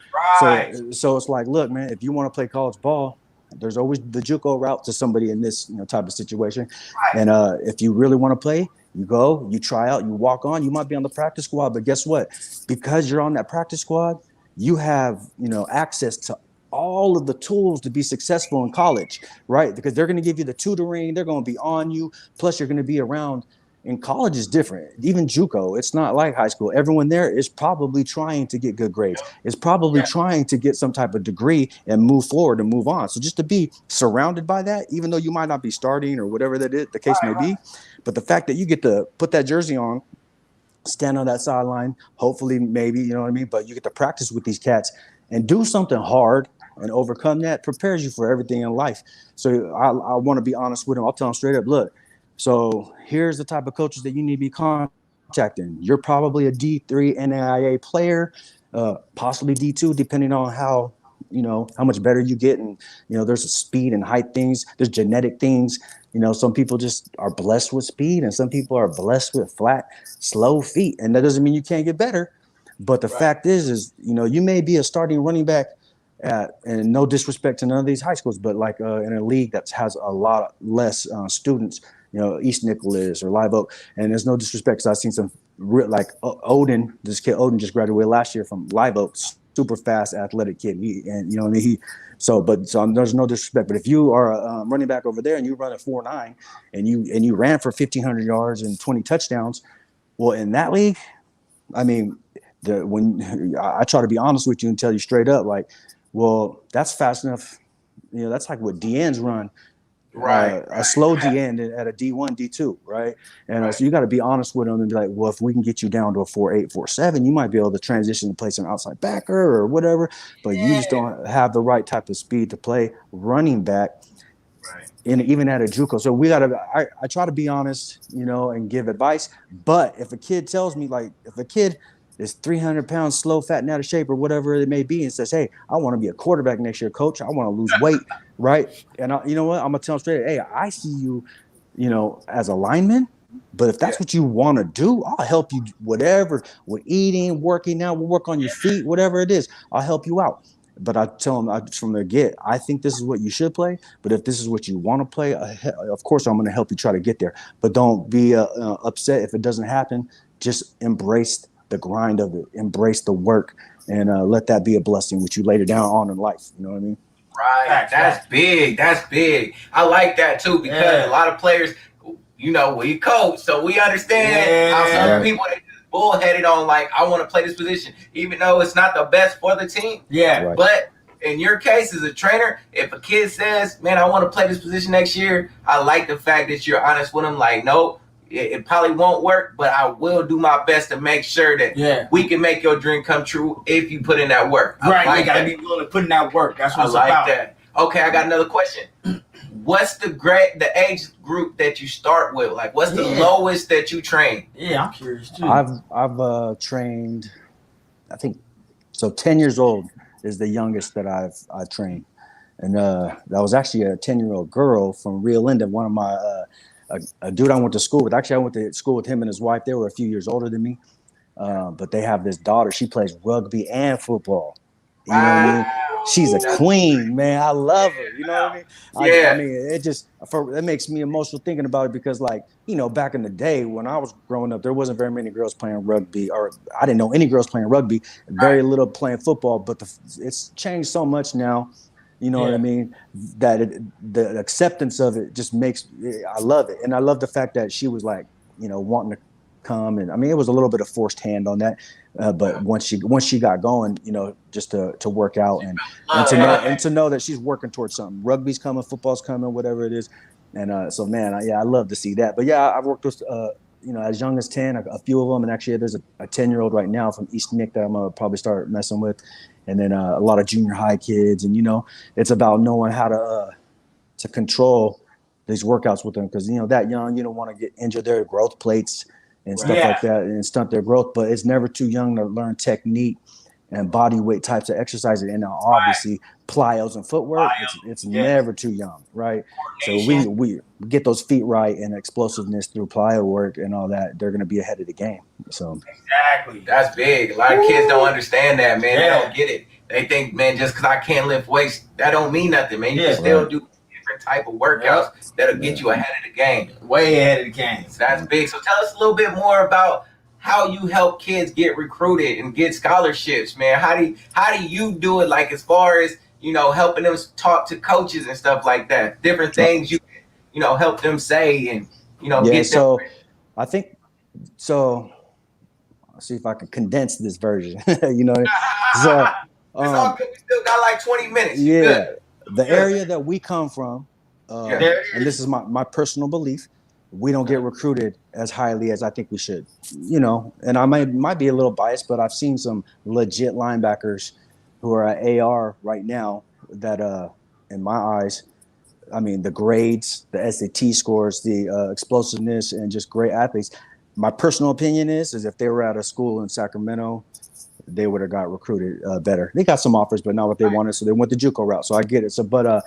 So it's like, look, man, if you want to play college ball, there's always the JUCO route to somebody in this, you know, type of situation. And if you really want to play, you go, you try out, you walk on. You might be on the practice squad, but guess what? Because you're on that practice squad, you have, you know, access to all of the tools to be successful in college, right? Because they're going to give you the tutoring, they're going to be on you. Plus, you're going to be around. In college is different. Even JUCO, it's not like high school. Everyone there is probably trying to get good grades. It's probably trying to get some type of degree and move forward and move on. So just to be surrounded by that, even though you might not be starting or whatever that is, the case may be, but the fact that you get to put that jersey on, stand on that sideline, hopefully, maybe, you know what I mean? But you get to practice with these cats and do something hard and overcome that, prepares you for everything in life. So I want to be honest with them. I'll tell them straight up, look, so here's the type of coaches that you need to be contacting. You're probably a D3 NAIA player, possibly D2, depending on how, you know, how much better you get. And, you know, there's a speed and height things. There's genetic things. You know, some people just are blessed with speed and some people are blessed with flat, slow feet. And that doesn't mean you can't get better. But the fact is, you know, you may be a starting running back and no disrespect to none of these high schools, but like in a league that has a lot less students, you know, East Nicholas or Live Oak. And there's no disrespect, because I've seen some like Odin, this kid Odin just graduated last year from Live Oak, super fast, athletic kid. And you know what I mean? So there's no disrespect. But if you are a running back over there and you run a 4.9 and you ran for 1,500 yards and 20 touchdowns, well, in that league, I mean, when I try to be honest with you and tell you straight up, like, well, that's fast enough. You know, that's like what DNs run. A slow DN at a D1, D2, right? And so you got to be honest with them and be like, well, if we can get you down to a 4.8, 4.7, you might be able to transition to play some outside backer or whatever, but you just don't have the right type of speed to play running back, even at a JUCO. So we got to, I try to be honest, you know, and give advice. But if a kid tells me, like, if a kid is 300 pounds, slow, fat, and out of shape, or whatever it may be, and says, "Hey, I want to be a quarterback next year, coach. I want to lose weight, right?" And you know what? I'm gonna tell him straight, "Hey, I see you, as a lineman, but if that's what you want to do, I'll help you. Whatever, with eating, working out, we'll work on your feet, whatever it is. I'll help you out." But I tell him from the get, I think this is what you should play. But if this is what you want to play, of course I'm going to help you try to get there. But don't be upset if it doesn't happen. Just embrace the grind of it, embrace the work, and let that be a blessing which you later down on in life. You know what I mean? Right. That's big. That's big. I like that too, because a lot of players, we coach, so we understand how some people they just bullheaded on like, I want to play this position, even though it's not the best for the team. Yeah. Right. But in your case as a trainer, if a kid says, "Man, I want to play this position next year," I like the fact that you're honest with them. Like, no, it probably won't work, but I will do my best to make sure that we can make your dream come true if you put in that work. Right, you gotta be willing to put in that work. That's what it's like about. That. Okay, I got another question. What's the age group that you start with? Like, what's the lowest that you train? Yeah, I'm curious too. I've trained, I think, so 10 years old is the youngest that I've trained, and that was actually a 10-year-old girl from Rio Linda. One of my a dude I went to school with. Actually, I went to school with him and his wife. They were a few years older than me, but they have this daughter. She plays rugby and football. You know what I mean? She's a queen, man. I love her. You know what I mean? I mean, it makes me emotional thinking about it because, like, back in the day when I was growing up, there wasn't very many girls playing rugby, or I didn't know any girls playing rugby. Very little playing football, but it's changed so much now. You know what I mean? That the acceptance of it just I love it. And I love the fact that she was like, wanting to come. And I mean, it was a little bit of forced hand on that. But once she got going, just to work out and to know that she's working towards something. Rugby's coming, football's coming, whatever it is. And so, man, I love to see that. But yeah, I've worked with, as young as 10, a few of them. And actually there's a 10-year-old right now from East Nick that I'm going to probably start messing with. And then a lot of junior high kids, and it's about knowing how to control these workouts with them, because that young, you don't want to injure their growth plates and stuff like that and stunt their growth. But it's never too young to learn technique and body weight types of exercises, and now obviously plyos and footwork. It's never too young, right? So we get those feet right and explosiveness through plyo work and all that. They're going to be ahead of the game. So exactly, that's big. A lot of kids don't understand that, man. They don't get it. They think, man, just because I can't lift weights, that don't mean nothing, man. You can still do different type of workouts that'll get you ahead of the game, way ahead of the game. So that's big. So tell us a little bit more about how you help kids get recruited and get scholarships, man. How do you do it? Like, as far as, helping them talk to coaches and stuff like that, different things you help them say and, get them. So I think, I'll see if I can condense this version, So, it's all good. We still got like 20 minutes. Yeah. The area that we come from, and this is my personal belief, we don't get recruited as highly as I think we should, and I might be a little biased, but I've seen some legit linebackers who are at AR right now that, in my eyes, I mean, the grades, the SAT scores, the explosiveness, and just great athletes. My personal opinion is if they were at a school in Sacramento, they would have got recruited better. They got some offers, but not what they wanted, so they went the JUCO route. So I get it. So, but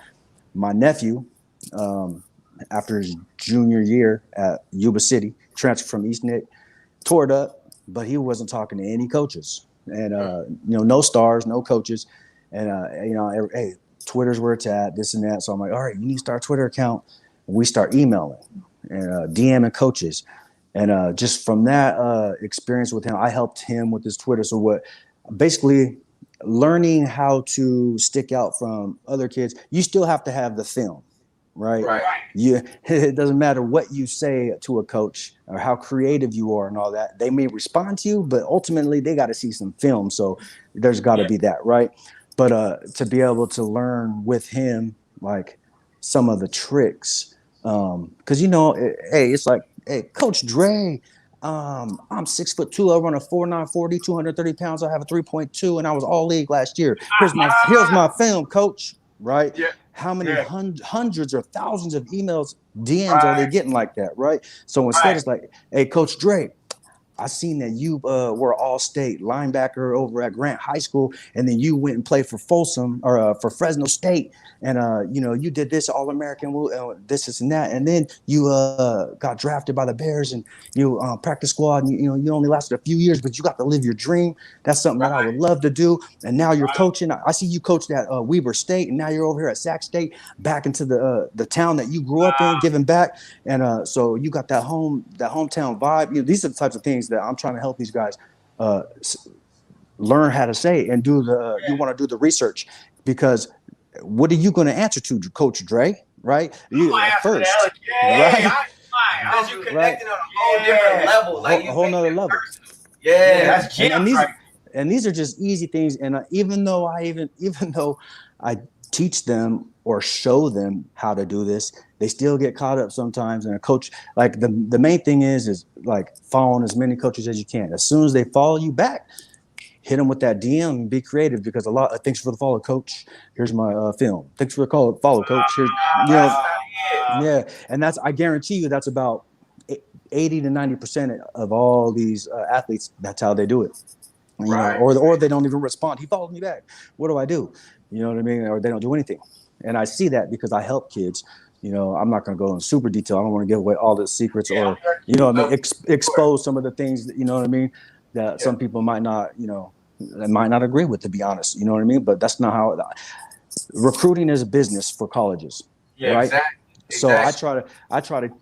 my nephew, after his junior year at Yuba City, transferred from East Nick, tore it up, but he wasn't talking to any coaches, and no stars, no coaches, and hey, Twitter's where it's at, this and that. So I'm like, all right, you need to start a Twitter account. And we start emailing and DMing coaches, and just from that experience with him, I helped him with his Twitter. So basically learning how to stick out from other kids, you still have to have the film. Right. It doesn't matter what you say to a coach or how creative you are and all that. They may respond to you, but ultimately they got to see some film. So there's got to be that, right? But to be able to learn with him, like, some of the tricks, because hey, it's like, hey, Coach Dre, I'm 6'2", I run a 4.9 40, 230 pounds. I have a 3.2, and I was all league last year. Here's my film, coach. Right? Yeah. How many hundreds or thousands of emails, DMs are they getting like that? Right? So instead, it's like, hey, Coach Dre, I seen that you were all-state linebacker over at Grant High School, and then you went and played for Folsom or for Fresno State, and you know, you did this All-American, this and that, and then you got drafted by the Bears, and you practice squad, and you know, you only lasted a few years, but you got to live your dream. That's something that I would love to do. And now you're coaching. I see you coached at Weber State, and now you're over here at Sac State, back into the town that you grew up in, giving back, and so you got that hometown vibe. You know, these are the types of things that I'm trying to help these guys learn how to say and do you want to do the research, because what are you going to answer to Coach Dre, right? You first, right? Because you connecting on a whole different level, like a whole nother level. That's and these are just easy things. And even though I teach them or show them how to do this, they still get caught up sometimes. And a coach, like the main thing is like following as many coaches as you can. As soon as they follow you back, hit them with that DM and be creative, because thanks for the follow, coach. Here's my film. Thanks for the follow, coach. Here's, you know, yeah. And I guarantee you that's about 80 to 90% of all these athletes. That's how they do it. You know, or they don't even respond. He followed me back. What do I do? You know what I mean? Or they don't do anything. And I see that because I help kids. You know, I'm not going to go in super detail. I don't want to give away all the secrets or, you know what I mean, expose some of the things that, you know what I mean, that some people might not, you know, might not agree with, to be honest. You know what I mean? But that's not how recruiting is a business for colleges. Yeah, right? Exactly. So I try to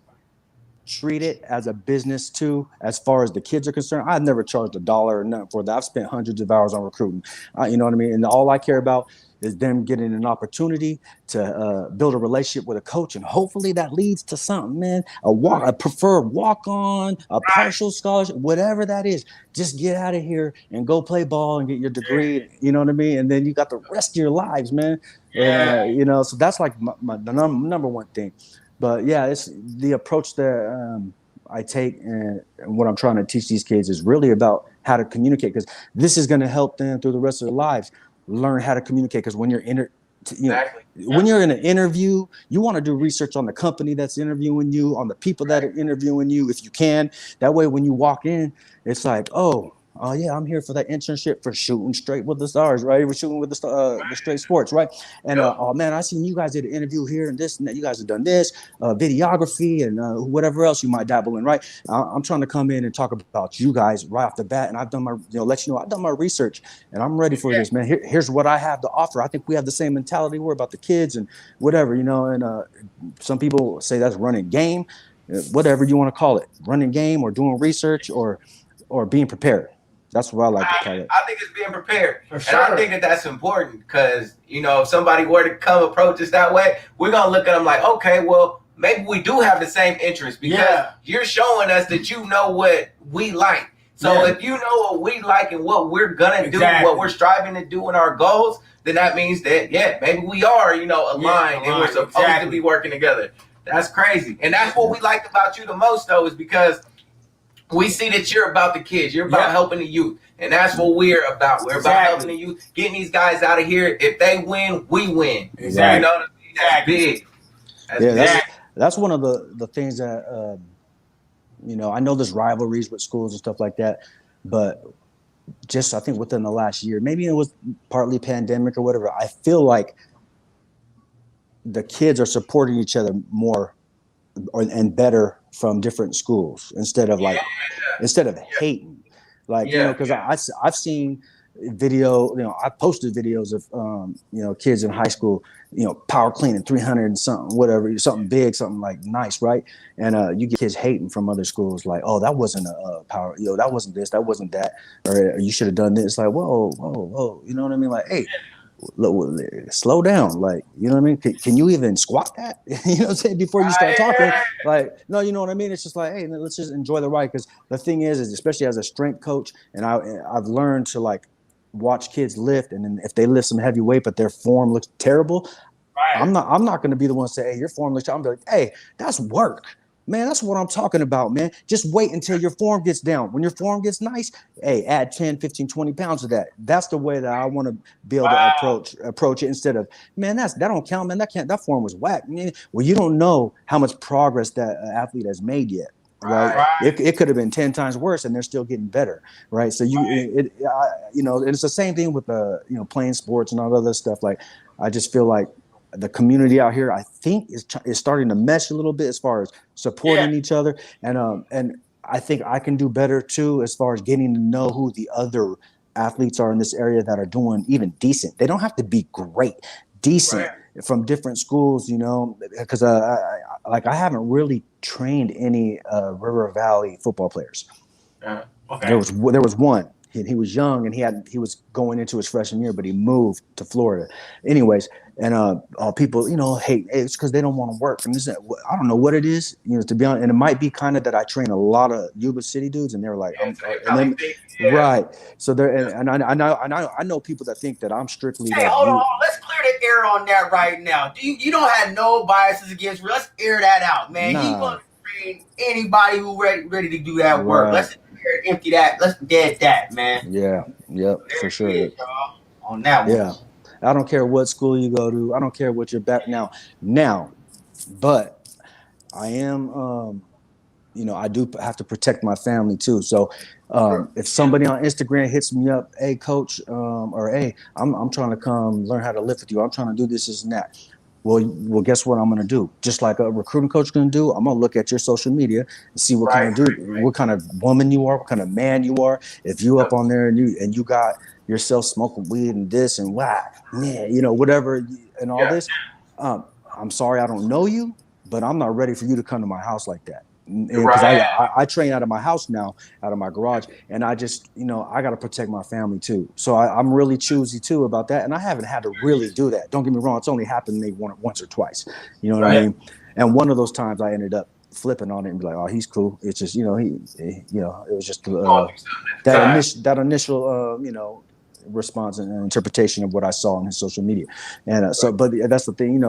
treat it as a business too, as far as the kids are concerned. I've never charged $1 or nothing for that. I've spent hundreds of hours on recruiting. You know what I mean? And all I care about is them getting an opportunity to build a relationship with a coach, and hopefully that leads to something, man. A preferred walk-on, a partial scholarship, whatever that is. Just get out of here and go play ball and get your degree. You know what I mean? And then you got the rest of your lives, man. You know, so that's like the number one thing. But yeah, it's the approach that I take, and what I'm trying to teach these kids is really about how to communicate, because this is going to help them through the rest of their lives learn how to communicate. Because when you're when you're in an interview, you want to do research on the company that's interviewing you, on the people that are interviewing you, if you can. That way, when you walk in, it's like, oh yeah, I'm here for that internship for Shooting Straight with the Stars, right? We're shooting with the Straight Sports, right? And oh man, I seen you guys did an interview here and this and that. You guys have done this, videography and whatever else you might dabble in, right? I'm trying to come in and talk about you guys right off the bat, and I've done my, let you know, I've done my research, and I'm ready for this, man. Here's what I have to offer. I think we have the same mentality. We're about the kids and whatever, and some people say that's running game, whatever you want to call it, running game or doing research or being prepared. That's what I like to call it. I think it's being prepared. For sure. And I think that's important, because, if somebody were to come approach us that way, we're going to look at them like, okay, well, maybe we do have the same interest, because you're showing us that you know what we like. So if you know what we like and what we're going to do, what we're striving to do in our goals, then that means that, maybe we are, aligned and we're supposed to be working together. That's crazy. And that's what we liked about you the most, though, is because we see that you're about the kids. You're about helping the youth. And that's what we're about. We're about helping the youth, getting these guys out of here. If they win, we win. Exactly. You know what I mean? That's big. That's big. That's one of the things that, I know there's rivalries with schools and stuff like that. But just, I think within the last year, maybe it was partly pandemic or whatever, I feel like the kids are supporting each other more and better from different schools instead of hating, because I've seen video, I posted videos of kids in high school, power cleaning 300 and something, whatever, something big, something like nice, right? And you get kids hating from other schools like, oh, that wasn't a power, that wasn't this, that wasn't that, or you should have done this. Like, whoa, you know what I mean? Like, hey, slow down, like, you know what I mean? Can you even squat that? You know what I'm saying? Before you start talking, like, no, you know what I mean? It's just like, hey, let's just enjoy the ride. Because the thing is especially as a strength coach, and I've learned to like watch kids lift, and then if they lift some heavy weight but their form looks terrible, I'm not going to be the one to say, hey, your form looks terrible. I'm like, hey, that's work. Man, that's what I'm talking about, man. Just wait until your form gets down. When your form gets nice, hey, add 10, 15, 20 pounds to that. That's the way that I want to be able to approach it, instead of, man, that don't count, man. That form was whack. Man, well, you don't know how much progress that athlete has made yet. right? It could have been 10 times worse, and they're still getting better, right? So it's the same thing with playing sports and all other stuff. Like, I just feel like the community out here, I think, is starting to mesh a little bit as far as supporting each other, and I think I can do better too as far as getting to know who the other athletes are in this area that are doing even decent. They don't have to be great, decent from different schools, because I haven't really trained any River Valley football players. Okay. There was one. He was young and he was going into his freshman year, but he moved to Florida. Anyways, and people, hate it's because they don't want to work. And I don't know what it is, to be honest. And it might be kind of that I train a lot of Yuba City dudes, and they're like, right. So and I know people that think that I'm strictly. Hey, hold on. Let's clear the air on that right now. You don't have no biases against. Let's air that out, man. Nah. He gonna train anybody who ready to do that work. Right. Let's empty that. Let's dead that, man. Yeah. Yep. For sure. Is, on that one. Yeah. I don't care what school you go to. I don't care what you're back now, but I am, I do have to protect my family too. So if somebody on Instagram hits me up, hey coach, or hey, I'm trying to come learn how to lift with you. I'm trying to do this and that. Well, guess what I'm going to do? Just like a recruiting coach is going to do, I'm going to look at your social media and see what what kind of woman you are, what kind of man you are. If you up on there and you got yourself smoking weed and this and whatever and all this, I'm sorry I don't know you, but I'm not ready for you to come to my house like that. Because I train out of my house now, out of my garage, and I just, I got to protect my family too. So I'm really choosy too about that, and I haven't had to really do that. Don't get me wrong; it's only happened maybe once or twice. You know what I mean? And one of those times, I ended up flipping on it and be like, "Oh, he's cool." It's just, it was just that initial, response and interpretation of what I saw on his social media, and but that's the thing,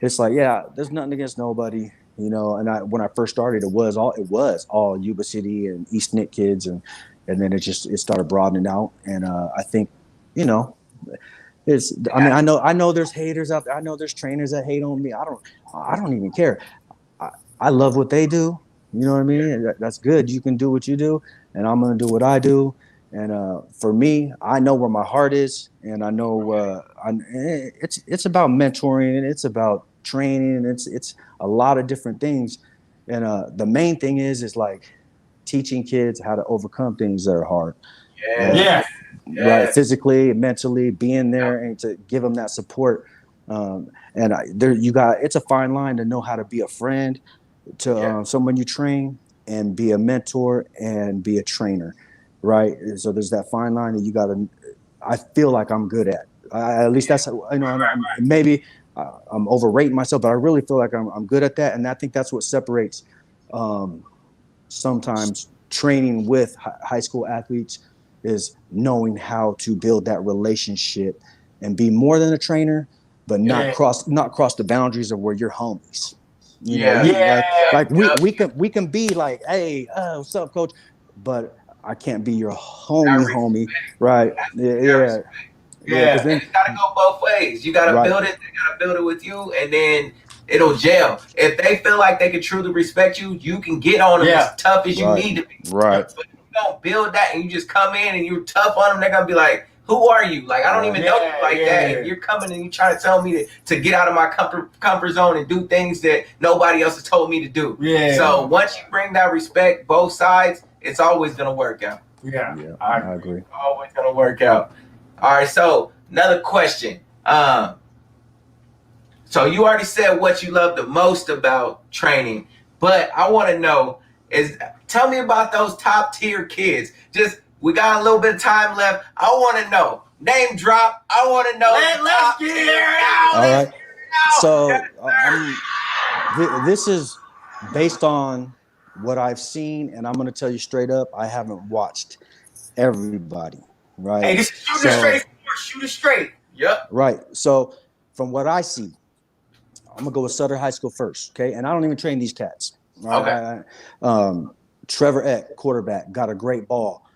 it's like, there's nothing against nobody. And when I first started, it was all Yuba City and East Nick kids, and then it started broadening out. And I think, I know there's haters out there. I know there's trainers that hate on me. I don't even care. I love what they do. You know what I mean? That's good. You can do what you do, and I'm gonna do what I do. And for me, I know where my heart is, and I know it's about mentoring, and it's about training. It's a lot of different things, and the main thing is like teaching kids how to overcome things that are hard. Right, physically, mentally, being there and to give them that support. It's a fine line to know how to be a friend to someone you train, and be a mentor and be a trainer, right? So there's that fine line that I feel like I'm good at. At least that's maybe I'm overrating myself, but I really feel like I'm good at that, and I think that's what separates sometimes training with high school athletes is knowing how to build that relationship and be more than a trainer, but not cross the boundaries of where you're homies. We can be like, hey, what's up, coach? But I can't be your homie, right? Yeah, and it's gotta go both ways. You gotta build it. They gotta build it with you, and then it'll gel. If they feel like they can truly respect you, you can get on them as tough as you need to be. Right. But if you don't build that, and you just come in and you're tough on them, they're gonna be like, "Who are you? Like, I don't even know you like that." And you're coming and you trying to tell me to get out of my comfort zone and do things that nobody else has told me to do. Yeah. So once you bring that respect, both sides, it's always gonna work out. Yeah, I agree. Always gonna work out. All right, so another question. So you already said what you love the most about training, but I want to know tell me about those top tier kids. We got a little bit of time left. I want to know. Name drop. I want to know. Let's get it out. All right. So this is based on what I've seen, and I'm going to tell you straight up, I haven't watched everybody. Right. Hey, this is shoot it straight. Yep. Right. So from what I see, I'm gonna go with Sutter High School first. Okay. And I don't even train these cats. Right? Okay. Trevor Eck, quarterback, got a great ball.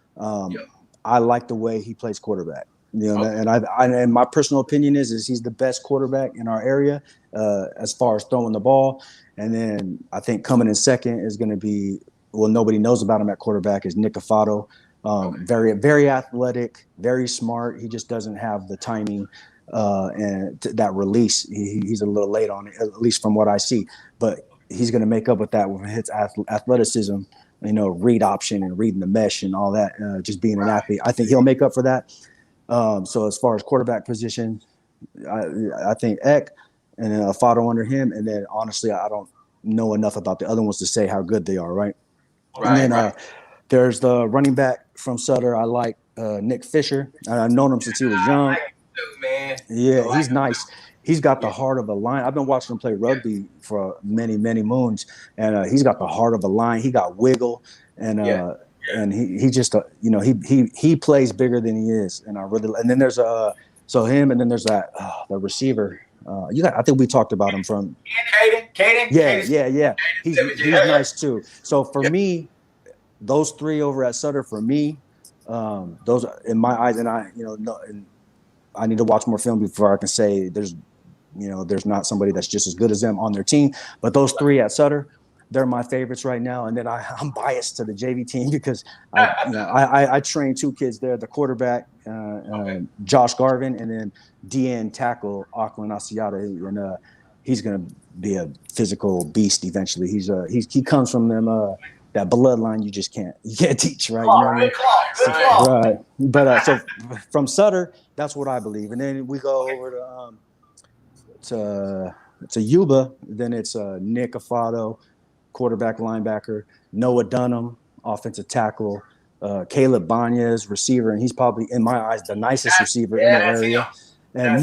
I like the way he plays quarterback. And my personal opinion is he's the best quarterback in our area as far as throwing the ball. And then I think coming in second is going to be nobody knows about him at quarterback is Nick Afado. Very, very athletic, very smart. He just doesn't have the timing and that release. He's a little late on it, at least from what I see. But he's going to make up with that with his athleticism, read option and reading the mesh and all that, just being an athlete. I think he'll make up for that. So as far as quarterback position, I think Eck and then Afado under him. And then, honestly, I don't know enough about the other ones to say how good they are, right? And then there's the running back from Sutter. I like Nick Fisher. I've known him since he was young. Yeah, he's nice. He's got the heart of a lion. I've been watching him play rugby for many, many moons, and he's got the heart of a lion. He got wiggle, and he just he plays bigger than he is. And and then there's him, and then there's that the receiver. I think we talked about him from Caden. Yeah. He's nice too. So for me, those three over at Sutter, for me, those in my eyes, and I need to watch more film before I can say there's not somebody that's just as good as them on their team. But those three at Sutter, they're my favorites right now. And then I'm biased to the JV team because I train two kids there, the quarterback, Josh Garvin, and then DN tackle, Auckland Asiata. And he's going to be a physical beast eventually. He comes from them, that bloodline you can't teach, right? You know what I mean? Right. But so from Sutter, that's what I believe. And then we go over to Yuba. Then it's Nick Afado, quarterback, linebacker, Noah Dunham, offensive tackle, Caleb Banez, receiver, and he's probably, in my eyes, the nicest receiver in the area. And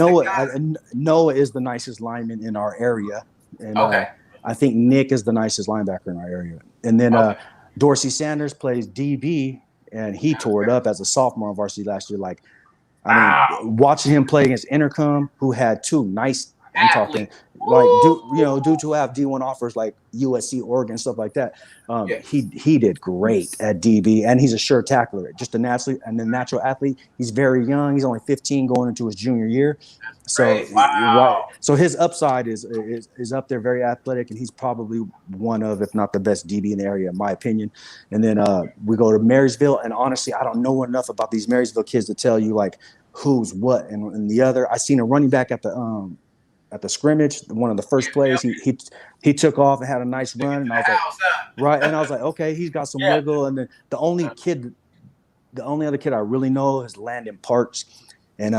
Noah is the nicest lineman in our area. And I think Nick is the nicest linebacker in our area. And then Dorsey Sanders plays DB, and he tore it up as a sophomore on varsity last year. Watching him play against Intercom, who had two nice, I'm talking dudes who have D1 offers like USC, Oregon, stuff like that. He did great at DB, and he's a sure tackler, just a natural athlete. He's very young. He's only 15 going into his junior year. So so his upside is up there, very athletic, and he's probably one of, if not the best DB in the area, in my opinion. And then we go to Marysville, and honestly, I don't know enough about these Marysville kids to tell you like who's what and the other. I seen a running back at the scrimmage, one of the first plays. He took off and had a nice run, and I was like, okay, he's got some wiggle. And then the only other kid I really know is Landon Parks. And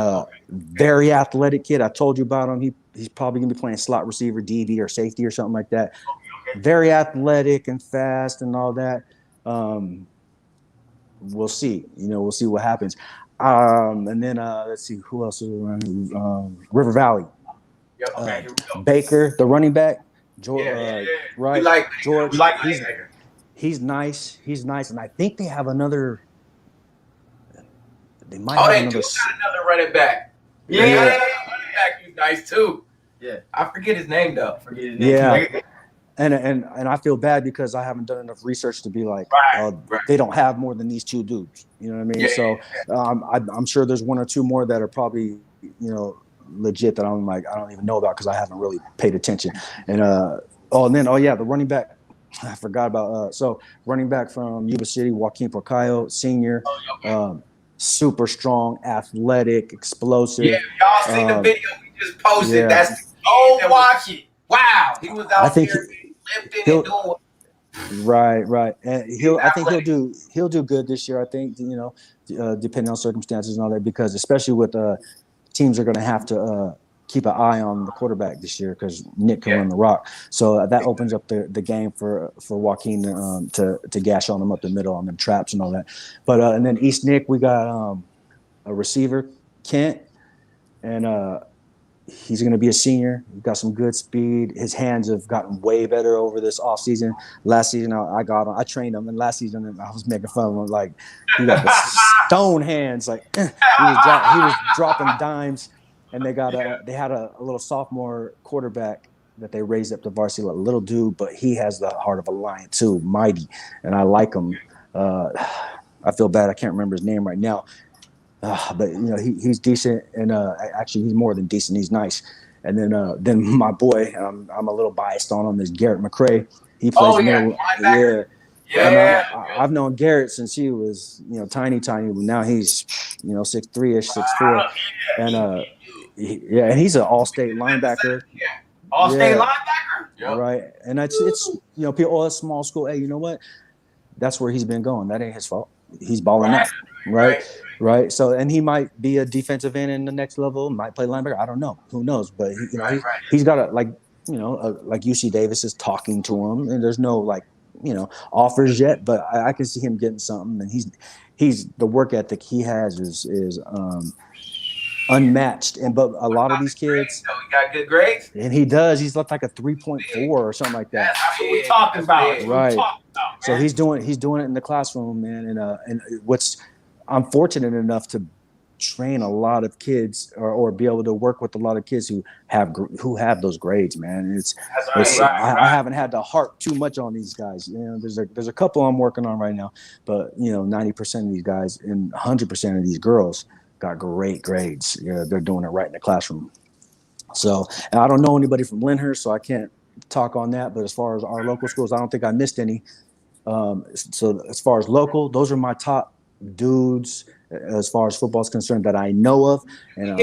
very athletic kid. I told you about him. He's probably gonna be playing slot receiver, DB, or safety or something like that. Very athletic and fast and all that. We'll see. We'll see what happens. And then let's see who else is around. River Valley. Baker, the running back. George, right? George. He's nice. He's nice, and I think they have another. They might have another. Got another running back. Running back, he's nice too. Yeah, I forget his name though. Yeah, and I feel bad because I haven't done enough research to be like, they don't have more than these two dudes. You know what I mean? So I'm sure there's one or two more that are probably legit that I'm like I don't even know about because I haven't really paid attention. And the running back. I forgot about running back from Yuba City, Joaquin Porcayo, senior. Super strong, athletic, explosive. Yeah, y'all seen the video we just posted. Yeah. That's watch it. Wow, he was out there lifting and doing. Right, and I think he'll do good this year. I think depending on circumstances and all that, because especially with teams are going to have to keep an eye on the quarterback this year because Nick can run the rock. So that opens up the game for Joaquin to gash on him up the middle on them traps and all that. But and then East Nick, we got a receiver, Kent, and he's going to be a senior. He's got some good speed. His hands have gotten way better over this offseason. Last season, I trained him, and last season I was making fun of him like he got the stone hands. Like he was dropping dimes. And they had a little sophomore quarterback that they raised up to varsity, a little dude, but he has the heart of a lion too, mighty, and I like him. I feel bad I can't remember his name right now, but he's decent, and actually he's more than decent. He's nice. And then my boy, I'm a little biased on him, is Garrett McCray. He plays Yeah. I've known Garrett since he was, tiny, but now he's, 6'3"-ish, 6'4", and and he's an all-state linebacker. All-state linebacker. Yep. Right, and it's people, that's small school. Hey, you know what? That's where he's been going. That ain't his fault. He's balling out, right. So, and he might be a defensive end in the next level. Might play linebacker. I don't know. Who knows? But he's got a like UC Davis is talking to him, and there's no offers yet. But I can see him getting something, and he's the work ethic he has is unmatched. But a lot of these kids, he got good grades, and he does. He's left like a 3.4 or something like that. That's what we talking about. Right. So he's doing it in the classroom, man. And I'm fortunate enough to train a lot of kids or be able to work with a lot of kids who have those grades, man. I haven't had to harp too much on these guys. There's a couple I'm working on right now, but 90% of these guys and 100% of these girls got great grades. They're doing it right in the classroom. So, and I don't know anybody from Lyndhurst, so I can't talk on that. But as far as our local schools, I don't think I missed any. So as far as local, those are my top dudes as far as football is concerned that I know of. And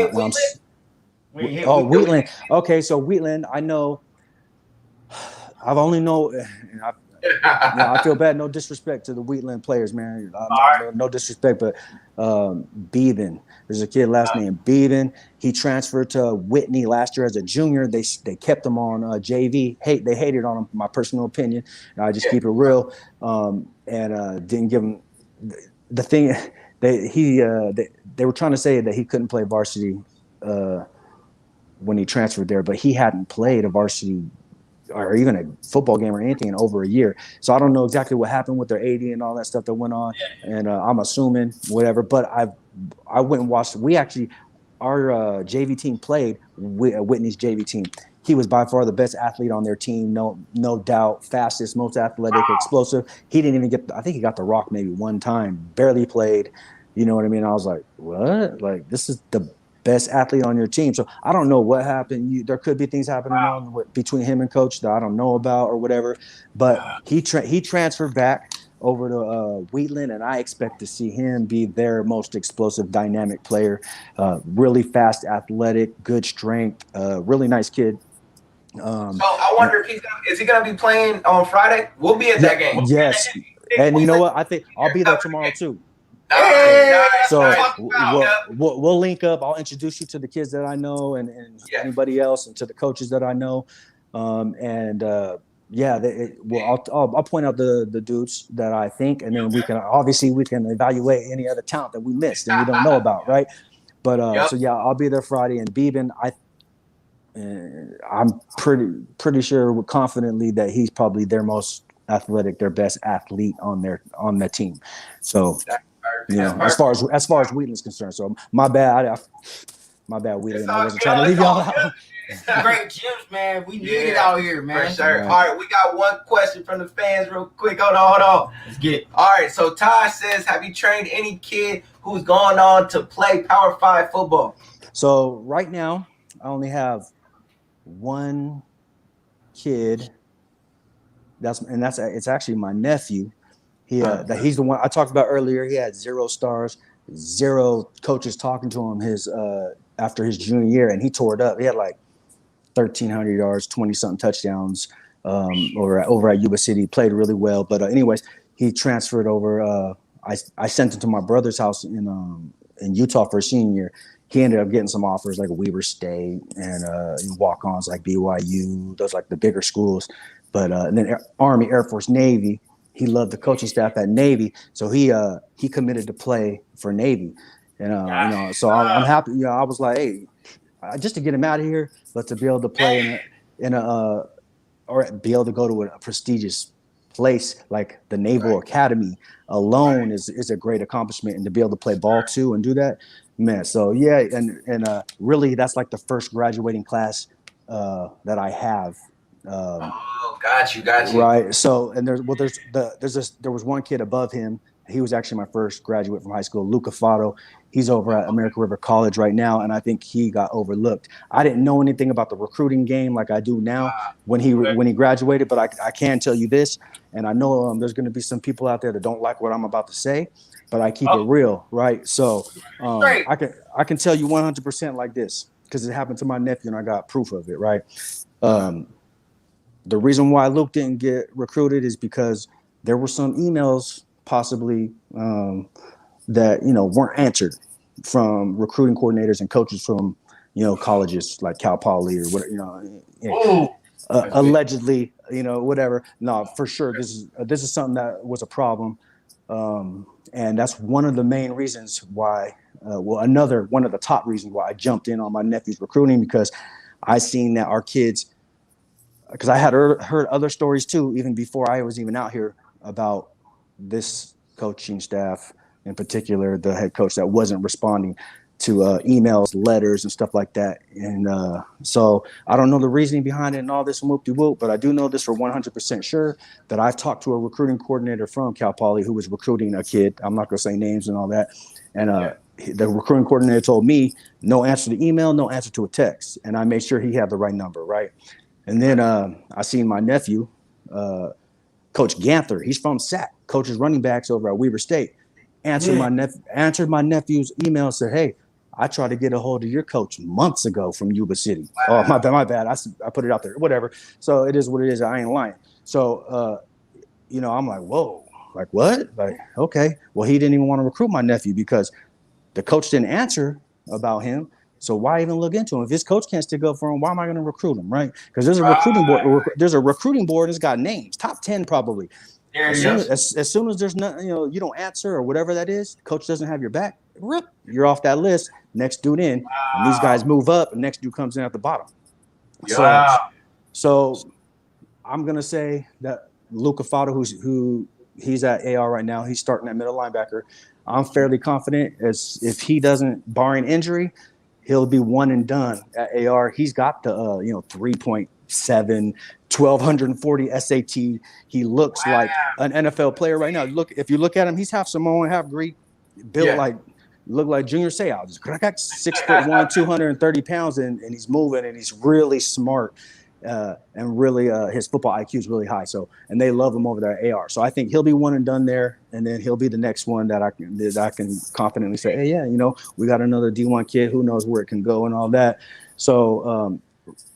Wheatland. Okay, so Wheatland, I know. I've only know. I feel bad. No disrespect to the Wheatland players, man. No disrespect, but Beaven. There's a kid last name Beaven. He transferred to Whitney last year as a junior. They kept him on JV. They hated on him. My personal opinion. And I just keep it real. And didn't give him the thing. They were trying to say that he couldn't play varsity when he transferred there, but he hadn't played a varsity or even a football game or anything in over a year. So I don't know exactly what happened with their AD and all that stuff that went on. And I'm assuming whatever, but I went and watched. Our JV team played Whitney's JV team. He was by far the best athlete on their team. No doubt. Fastest, most athletic, explosive. He didn't even I think he got the rock maybe one time, barely played. You know what I mean? I was like, what? Like, this is the best athlete on your team. So I don't know what happened. There could be things happening between him and coach that I don't know about or whatever. But he transferred back over to Wheatland, and I expect to see him be their most explosive, dynamic player. Really fast, athletic, good strength, really nice kid. So I wonder if is he going to be playing on Friday? We'll be at that game. Yes. And you know what? I think I'll be there tomorrow too. So we'll link up. I'll introduce you to the kids that I know and anybody else, and to the coaches that I know. I'll point out the dudes that I think, and then we can evaluate any other talent that we missed and we don't know about, right? But so yeah, I'll be there Friday. And Beeben, I'm pretty sure confidently that he's probably their most athletic, their best athlete on the team. So as far as Wheatland's concerned. So my bad, Wheatland. I wasn't trying to leave y'all out. Great gyms, man. We need it out here, man. For sure. All right, we got one question from the fans real quick. Hold on. Let's get it. All right, so Todd says, have you trained any kid who's going on to play Power 5 football? So right now, I only have one kid. It's actually my nephew. He's the one I talked about earlier. He had 0 stars, 0 coaches talking to him after his junior year, and he tore it up. He had like 1,300 yards, 20-something touchdowns over at Yuba City. Played really well. But anyways, he transferred over. I sent him to my brother's house in Utah for his senior year. He ended up getting some offers like Weber State and walk-ons like BYU, those like the bigger schools. But and then Army, Air Force, Navy. He loved the coaching staff at Navy, so he committed to play for Navy. And so I'm happy. I was like, hey, just to get him out of here, but to be able to play or be able to go to a prestigious place like the Naval Academy alone is a great accomplishment, and to be able to play ball too and do that, man. So yeah, and really that's like the first graduating class that I have. Got you. Right. So and there was one kid above him He was actually my first graduate from high school, Luca Fotto. He's over at American River College right now, and I think he got overlooked. I didn't know anything about the recruiting game like I do now when he graduated, but I can tell you this, and I know there's going to be some people out there that don't like what I'm about to say, but I keep it real, right? So I can tell you 100% like this because it happened to my nephew, and I got proof of it, right? The reason why Luke didn't get recruited is because there were some emails possibly that weren't answered from recruiting coordinators and coaches from colleges like Cal Poly or whatever, allegedly, whatever. No, for sure, this is something that was a problem, and that's one of the main reasons why. One of the top reasons why I jumped in on my nephew's recruiting, because I seen that our kids. Because I had heard other stories too, even before I was even out here, about this coaching staff, in particular, the head coach that wasn't responding to emails, letters, and stuff like that. And so I don't know the reasoning behind it and all this whoop-de-whoop, but I do know this for 100% sure that I've talked to a recruiting coordinator from Cal Poly who was recruiting a kid. I'm not going to say names and all that. And the recruiting coordinator told me no answer to email, no answer to a text. And I made sure he had the right number, right? And then I seen my nephew, Coach Ganther. He's from SAC, coaches running backs over at Weber State. Answered my nephew's email and said, "Hey, I tried to get a hold of your coach months ago from Yuba City." Wow. Oh, my bad. I put it out there. Whatever. So it is what it is. I ain't lying. So, I'm like, whoa, like what? Like, okay. Well, he didn't even want to recruit my nephew because the coach didn't answer about him. So why even look into him? If his coach can't stick up for him, why am I going to recruit him, right? Because there's a recruiting board. There's a recruiting board that's got names, top 10 probably. As soon as there's nothing, you don't answer or whatever that is, coach doesn't have your back, you're off that list. Next dude in, and these guys move up, and next dude comes in at the bottom. So I'm gonna say that Luca Fotto, he's at AR right now, he's starting at middle linebacker. I'm fairly confident as if he doesn't, barring injury, he'll be one and done at AR. He's got the 3.7, 1,240 SAT. He looks like an NFL player right now. If you look at him, he's half Samoan, half Greek, built look like Junior Seau. 6'1", 230 pounds, and he's moving, and he's really smart. And really, his football IQ is really high. So, and they love him over there at AR. So I think he'll be one and done there, and then he'll be the next one that I can confidently say, hey, we got another D1 kid. Who knows where it can go and all that. So,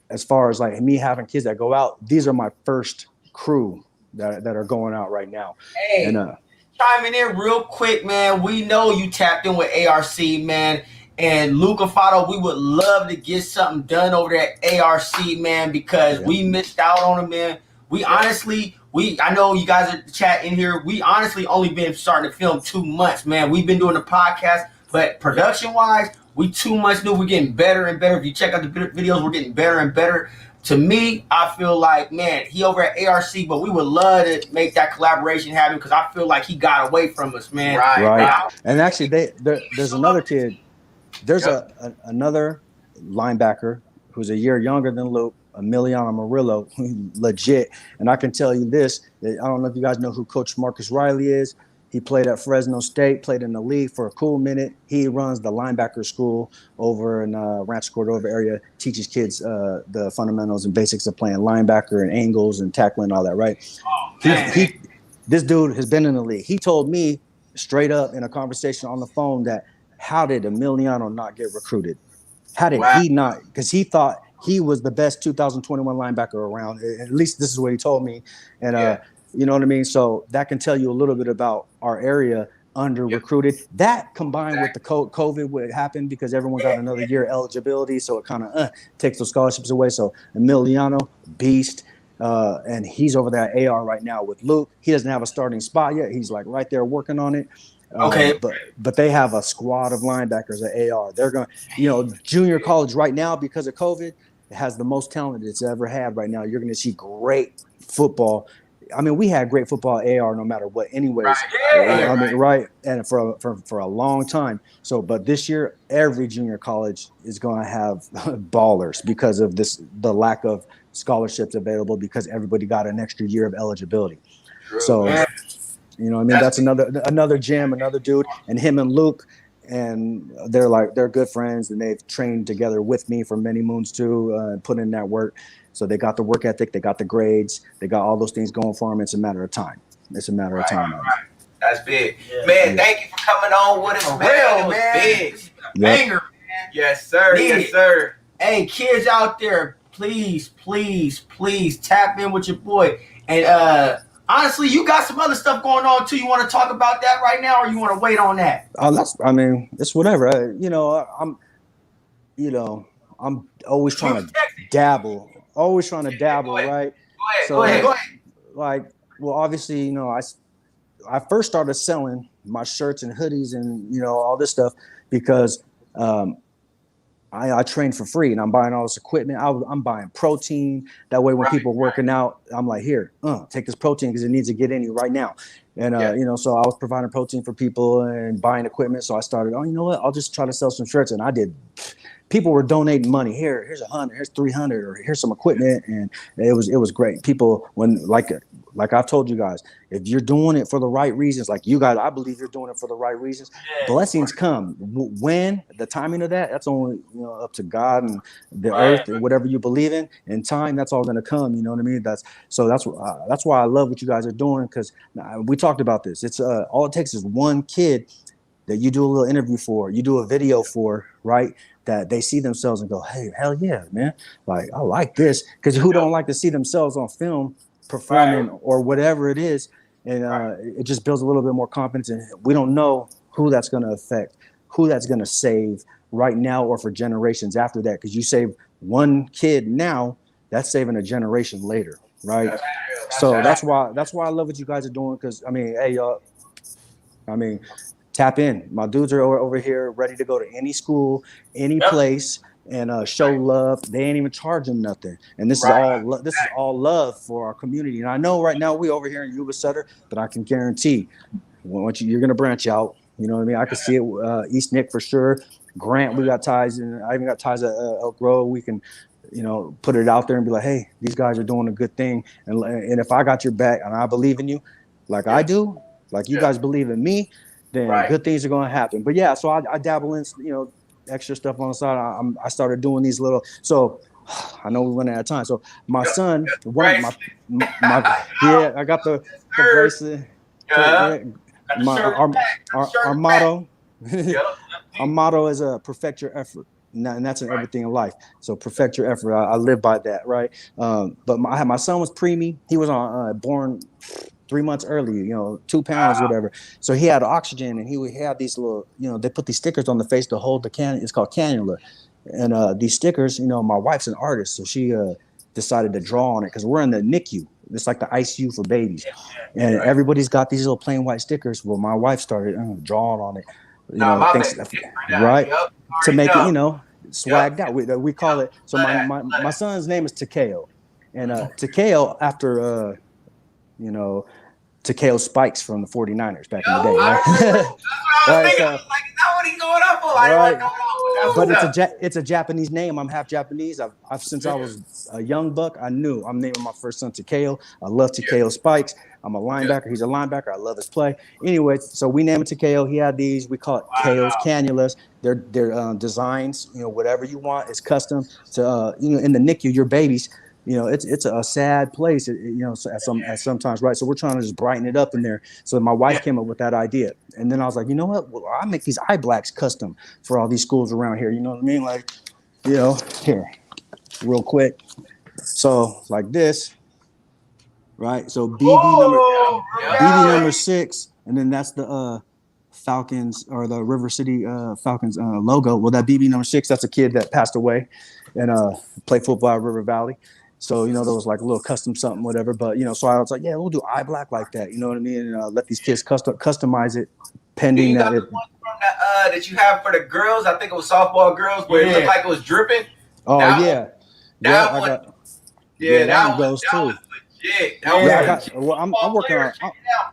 as far as like me having kids that go out, these are my first crew that are going out right now. Hey, and, chiming in real quick, man. We know you tapped in with ARC, man. And Luca Fotto, we would love to get something done over there at ARC, man, because we missed out on him, man. We honestly, I know you guys are chatting here. We honestly only been starting to film 2 months, man. We've been doing the podcast, but production-wise, we 2 months new. We're getting better and better. If you check out the videos, we're getting better and better. To me, I feel like, man, he over at ARC, but we would love to make that collaboration happen because I feel like he got away from us, man. Right. And actually, there's another kid. There's another linebacker who's a year younger than Luke, Emiliano Murillo, legit. And I can tell you this, I don't know if you guys know who Coach Marcus Riley is. He played at Fresno State, played in the league for a cool minute. He runs the linebacker school over in Rancho Cordova area, teaches kids the fundamentals and basics of playing linebacker and angles and tackling and all that, right? This dude has been in the league. He told me straight up in a conversation on the phone that how did Emiliano not get recruited? How did he not? Because he thought he was the best 2021 linebacker around. At least this is what he told me. And you know what I mean? So that can tell you a little bit about our area under recruited. That combined with the COVID, what happened because everyone got another year eligibility. So it kind of takes those scholarships away. So Emiliano, beast. And he's over there at AR right now with Luke. He doesn't have a starting spot yet. He's like right there working on it. But they have a squad of linebackers at AR. They're going, junior college right now because of COVID has the most talent it's ever had right now. You're going to see great football. I mean, we had great football at AR no matter what, anyways. Right. And for a long time. So, but this year, every junior college is going to have ballers because of the lack of scholarships available because everybody got an extra year of eligibility. True, so. Man. You know what I mean? That's another gym, another dude, and him and Luke, and they're good friends, and they've trained together with me for many moons too, and put in that work. So they got the work ethic, they got the grades, they got all those things going for them. It's a matter of time. It's a matter of time. Right. That's big, man. Thank you for coming on with us, real, man. Big. Banger, man. Yes, sir. Yes, sir. Hey, kids out there, please tap in with your boy. And honestly, you got some other stuff going on too. You want to talk about that right now, or you want to wait on that? It's whatever. I'm always trying to dabble. Right? Go ahead. Like, well, obviously, I first started selling my shirts and hoodies and all this stuff because I train for free, and I'm buying all this equipment. I'm buying protein. That way, when people are working out, I'm like, here, take this protein because it needs to get in you right now. And so I was providing protein for people and buying equipment. So I started, you know what? I'll just try to sell some shirts, and I did. People were donating money. Here's 100, here's 300, or here's some equipment, and it was great. People, when like I've told you guys, if you're doing it for the right reasons, like you guys, I believe you're doing it for the right reasons. Blessings come. When the timing of that's only up to God and the earth and whatever you believe in. In time, that's all going to come. You know what I mean? That's why I love what you guys are doing, because we talked about this. It's all it takes is one kid that you do a little interview for, you do a video for, right? That they see themselves and go, hey, hell yeah, man. Like, I like this. Because who don't like to see themselves on film performing or whatever it is? And it just builds a little bit more confidence. And we don't know who that's going to affect, who that's going to save right now or for generations after that. Because you save one kid now, that's saving a generation later, right? That's why I love what you guys are doing. Because, hey, y'all, tap in. My dudes are over here ready to go to any school, any place, and show love. They ain't even charging nothing. And this is all love for our community. And I know right now we over here in Yuba Sutter, but I can guarantee once you're going to branch out. You know what I mean? I can see it. East Nick for sure. Grant, we got ties, and I even got ties at Elk Grove. We can, put it out there and be like, hey, these guys are doing a good thing. And if I got your back and I believe in you, like I do, like you guys believe in me, then good things are going to happen. But yeah, so I dabble in, extra stuff on the side. I started doing these little, so I know we're running out of time. So my son, I got the bracelet. Our motto, our motto is perfect your effort. And that's in everything in life. So perfect your effort. I live by that, right? But my son was preemie. He was born 3 months early, 2 pounds, whatever. So he had oxygen, and he had these little, they put these stickers on the face to hold the can. It's called cannula. And these stickers, my wife's an artist, so she decided to draw on it because we're in the NICU. It's like the ICU for babies. And everybody's got these little plain white stickers. Well, my wife started drawing on it, right? To make it, swagged out. We call it. So my son's name is Takeo. And Takeo after Takeo Spikes from the 49ers back in the day, right? But it's a Japanese name. I'm half Japanese. I've since I was a young buck, I knew I'm naming my first son Takeo. I love Takeo Spikes. I'm a linebacker. He's a linebacker. I love his play. Anyway, so we named it Takeo. He had these. We call it Keos, cannulas. They're designs. Whatever you want is custom to in the NICU, your babies. It's a sad place, at sometimes, right? So we're trying to just brighten it up in there. So my wife came up with that idea. And then I was like, you know what? Well, I make these eye blacks custom for all these schools around here. You know what I mean? Like, here, real quick. So like this, right? So BB number 6, and then that's the Falcons or the River City Falcons logo. Well, that BB number 6, that's a kid that passed away and played football at River Valley. So, there was like a little custom something, whatever. But, so I was like, yeah, we'll do eye black like that. You know what I mean? And let these kids customize it pending that. The one from that you have for the girls, I think it was softball girls, where it looked like it was dripping. Oh, that that one goes too. Legit.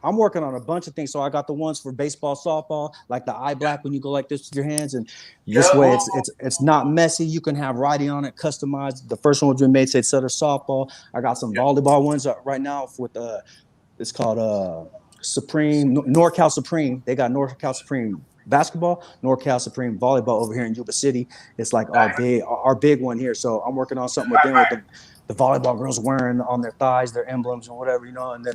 I'm working on a bunch of things. So I got the ones for baseball, softball, like the eye black when you go like this with your hands, and this way it's not messy. You can have writing on it, customized. The first one's been made said Sutter softball. I got some volleyball ones right now with it's called Supreme, NorCal Supreme. They got NorCal Supreme basketball, NorCal Supreme volleyball over here in Yuba City. It's like our big one here. So I'm working on something with them with the volleyball girls wearing on their thighs their emblems and whatever, and then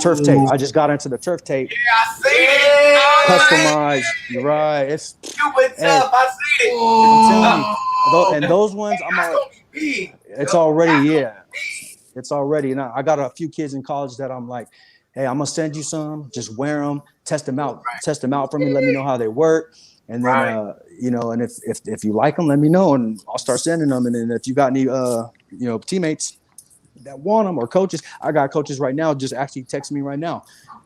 turf tape. I just got into the turf tape. Yeah, I see it. Customized. You're right. It's Cuban tough. I see it. I'm telling you. And those ones, I'm like, it's already, it's already. And I got a few kids in college that I'm like, hey, I'm gonna send you some. Just wear them, test them out for me. Let me know how they work, and then and if you like them, let me know, and I'll start sending them. And then if you got any teammates that want them or coaches, I got coaches right now just actually texting me right now.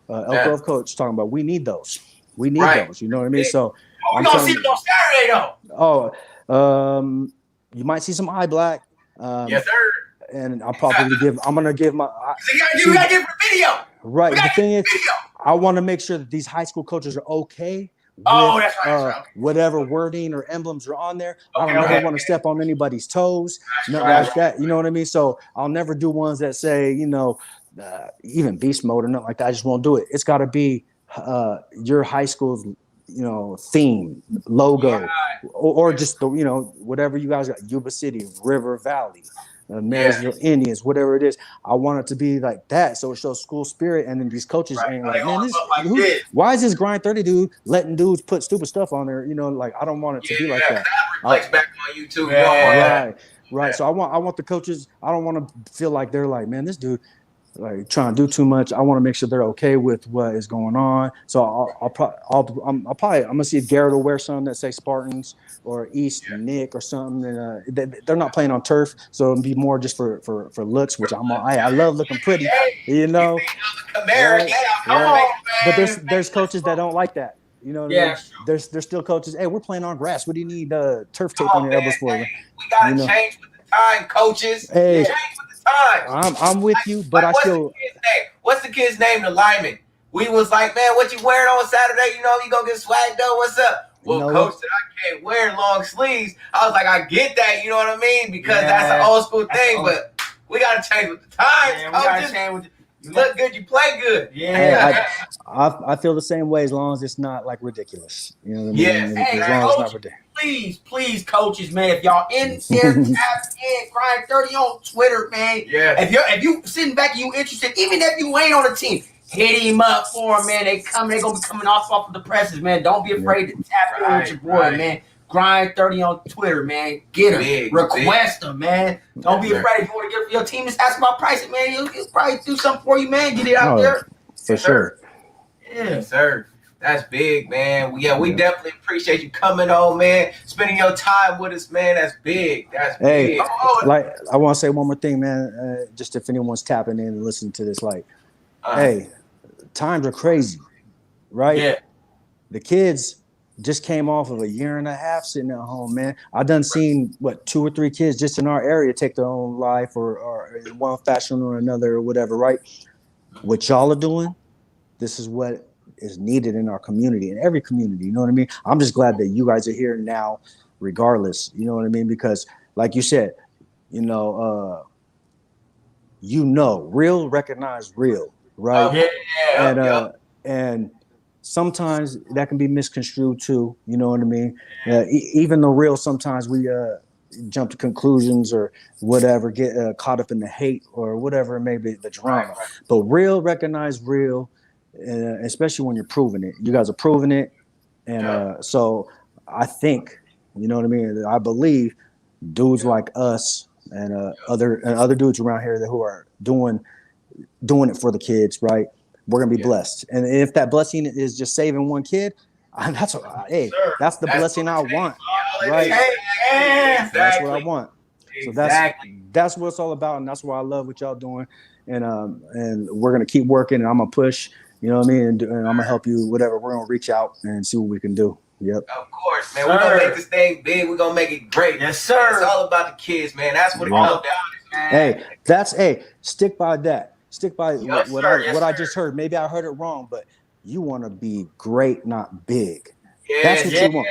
Elk Grove coach talking about we need those. We need those. You know what I mean? So we're gonna see them on Saturday though. You might see some eye black. Yes, sir. And I'm gonna give my. You gotta give the video. Right. The thing is, I want to make sure that these high school coaches are okay with that's right. whatever wording or emblems are on there. I don't ever want to step on anybody's toes. Nothing like that. You know what I mean? So I'll never do ones that say, even beast mode or nothing like that. I just won't do it. It's got to be your high school's, theme, logo, or just the, whatever you guys got. Yuba City, River Valley. Marysville Indians, whatever it is, I want it to be like that, so it shows school spirit. And then these coaches ain't like, man, why is this grind 30 dude letting dudes put stupid stuff on there? Like I don't want it to be like that. Reflects back on you too. Right. So I want the coaches. I don't want to feel like they're like, man, this dude like trying to do too much. I want to make sure they're okay with what is going on. So I'm gonna see if Garrett will wear some that say Spartans or East Nick or something. And they're not playing on turf, so it'll be more just for looks, which I love looking pretty, Right. But there's coaches that don't like that. You know what I mean? There's still coaches. Hey, we're playing on grass. What do you need turf tape on your elbows for? We gotta change with the time, coaches. Hey, change with the time. I'm with you, but what's the kid's name? The lineman. We was like, man, what you wearing on Saturday? You gonna get swagged up. What's up? Well, coach said I can't wear long sleeves. I was like, I get that. You know what I mean? Because that's an old school thing. But we gotta change with the times, coaches. You look good, you play good. Yeah. I feel the same way as long as it's not like ridiculous. You know what I mean? Yes. As long as it's not ridiculous. Please, coaches, man. If y'all in there, tap in, Grind 30 on Twitter, man. Yeah. If you sitting back and you interested, even if you ain't on the team, hit him up for him, man. They gonna be coming off of the presses, man. Don't be afraid to tap in with your boy, man. Grind 30 on Twitter, man. Get him. Request him, man. Don't be afraid. If you want to get your team, just ask about pricing, man. He'll probably do something for you, man. Get it out there. For sure. Yes, sir. That's big, man. We definitely appreciate you coming on, man. Spending your time with us, man. That's big. That's big. Like I want to say one more thing, man. Just if anyone's tapping in and listening to this, hey, times are crazy, right? Yeah. The kids just came off of a year and a half sitting at home, man. I done seen 2 or 3 kids just in our area take their own life or in one fashion or another or whatever, right? What y'all are doing, this is what is needed in our community, in every community. You know what I mean? I'm just glad that you guys are here now, regardless. You know what I mean? Because like you said, real recognize real, right? And sometimes that can be misconstrued too. You know what I mean? Even though real, sometimes we jump to conclusions or whatever, get caught up in the hate or whatever it may be, the drama. Right. But real, recognize real, especially when you're proving it. You guys are proving it. And so I think, you know what I mean? I believe dudes like us and other dudes around here who are doing it for the kids, right? We're gonna be blessed, and if that blessing is just saving one kid, that's the blessing I want, right? That's what I want. So that's what it's all about, and that's why I love what y'all doing, and we're gonna keep working, and I'm gonna push, you know what I mean, and I'm gonna help you, whatever. We're gonna reach out and see what we can do. Yep. Of course, man. We're gonna make this thing big. We're gonna make it great. Yes, sir. It's all about the kids, man. That's what it comes down to. Hey, stick by that. Stick by what I just heard. Maybe I heard it wrong, but you want to be great, not big. That's what you want.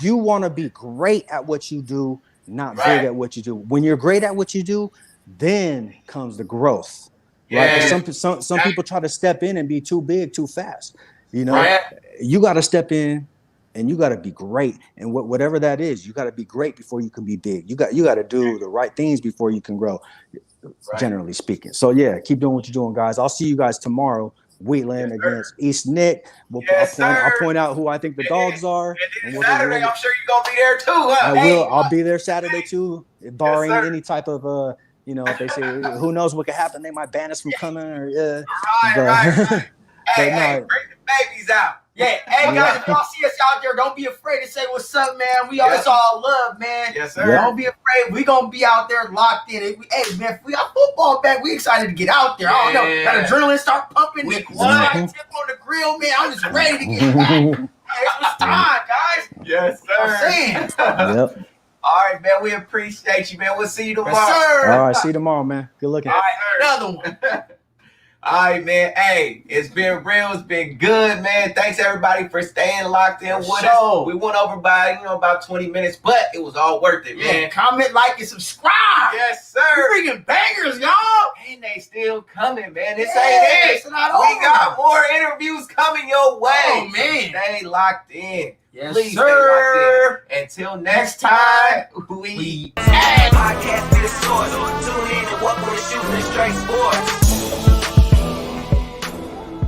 You want to be great at what you do, not big at what you do. When you're great at what you do, then comes the growth. Right? Yeah. Some people try to step in and be too big too fast. You know, Right. you got to step in and you got to be great. And whatever that is, you got to be great before you can be big. You got to do the right things before you can grow, generally speaking. So yeah, keep doing what you're doing, guys. I'll see you guys tomorrow. Wheatland against East Nick. I'll point out who I think the dogs are. And then Saturday, I'm sure you're gonna be there too, huh? I'll be there Saturday too, barring any type of if they say who knows what could happen, they might ban us from coming or Right. Hey, no, bring the babies out. Yeah, hey guys, if y'all see us out there, don't be afraid to say what's up, man. It's all love, man. Yes, sir. Don't be afraid. We gonna be out there locked in. Hey, man, if we got football back, we excited to get out there. I don't know. That adrenaline start pumping. Week Tip 1. on the grill, man. I'm just ready to get back. Hey, it's time, guys. Yes, sir. I'm saying. Yep. All right, man. We appreciate you, man. We'll see you tomorrow. Yes, sir. All right, see you tomorrow, man. Good looking. All right, another one. All right, man. Hey, it's been real. It's been good, man. Thanks, everybody, for staying locked in with us. We went over by, about 20 minutes, but it was all worth it, man. Comment, like, and subscribe. Yes, sir. We're bringing bangers, y'all. And they still coming, man. This Yeah, ain't it. it's not We over. got more interviews coming your way. Oh, man. Stay locked in. Yes, Please sir. stay locked in. Until next time, we Podcast be the source. Tune in and welcome to Shooting Straight Sports.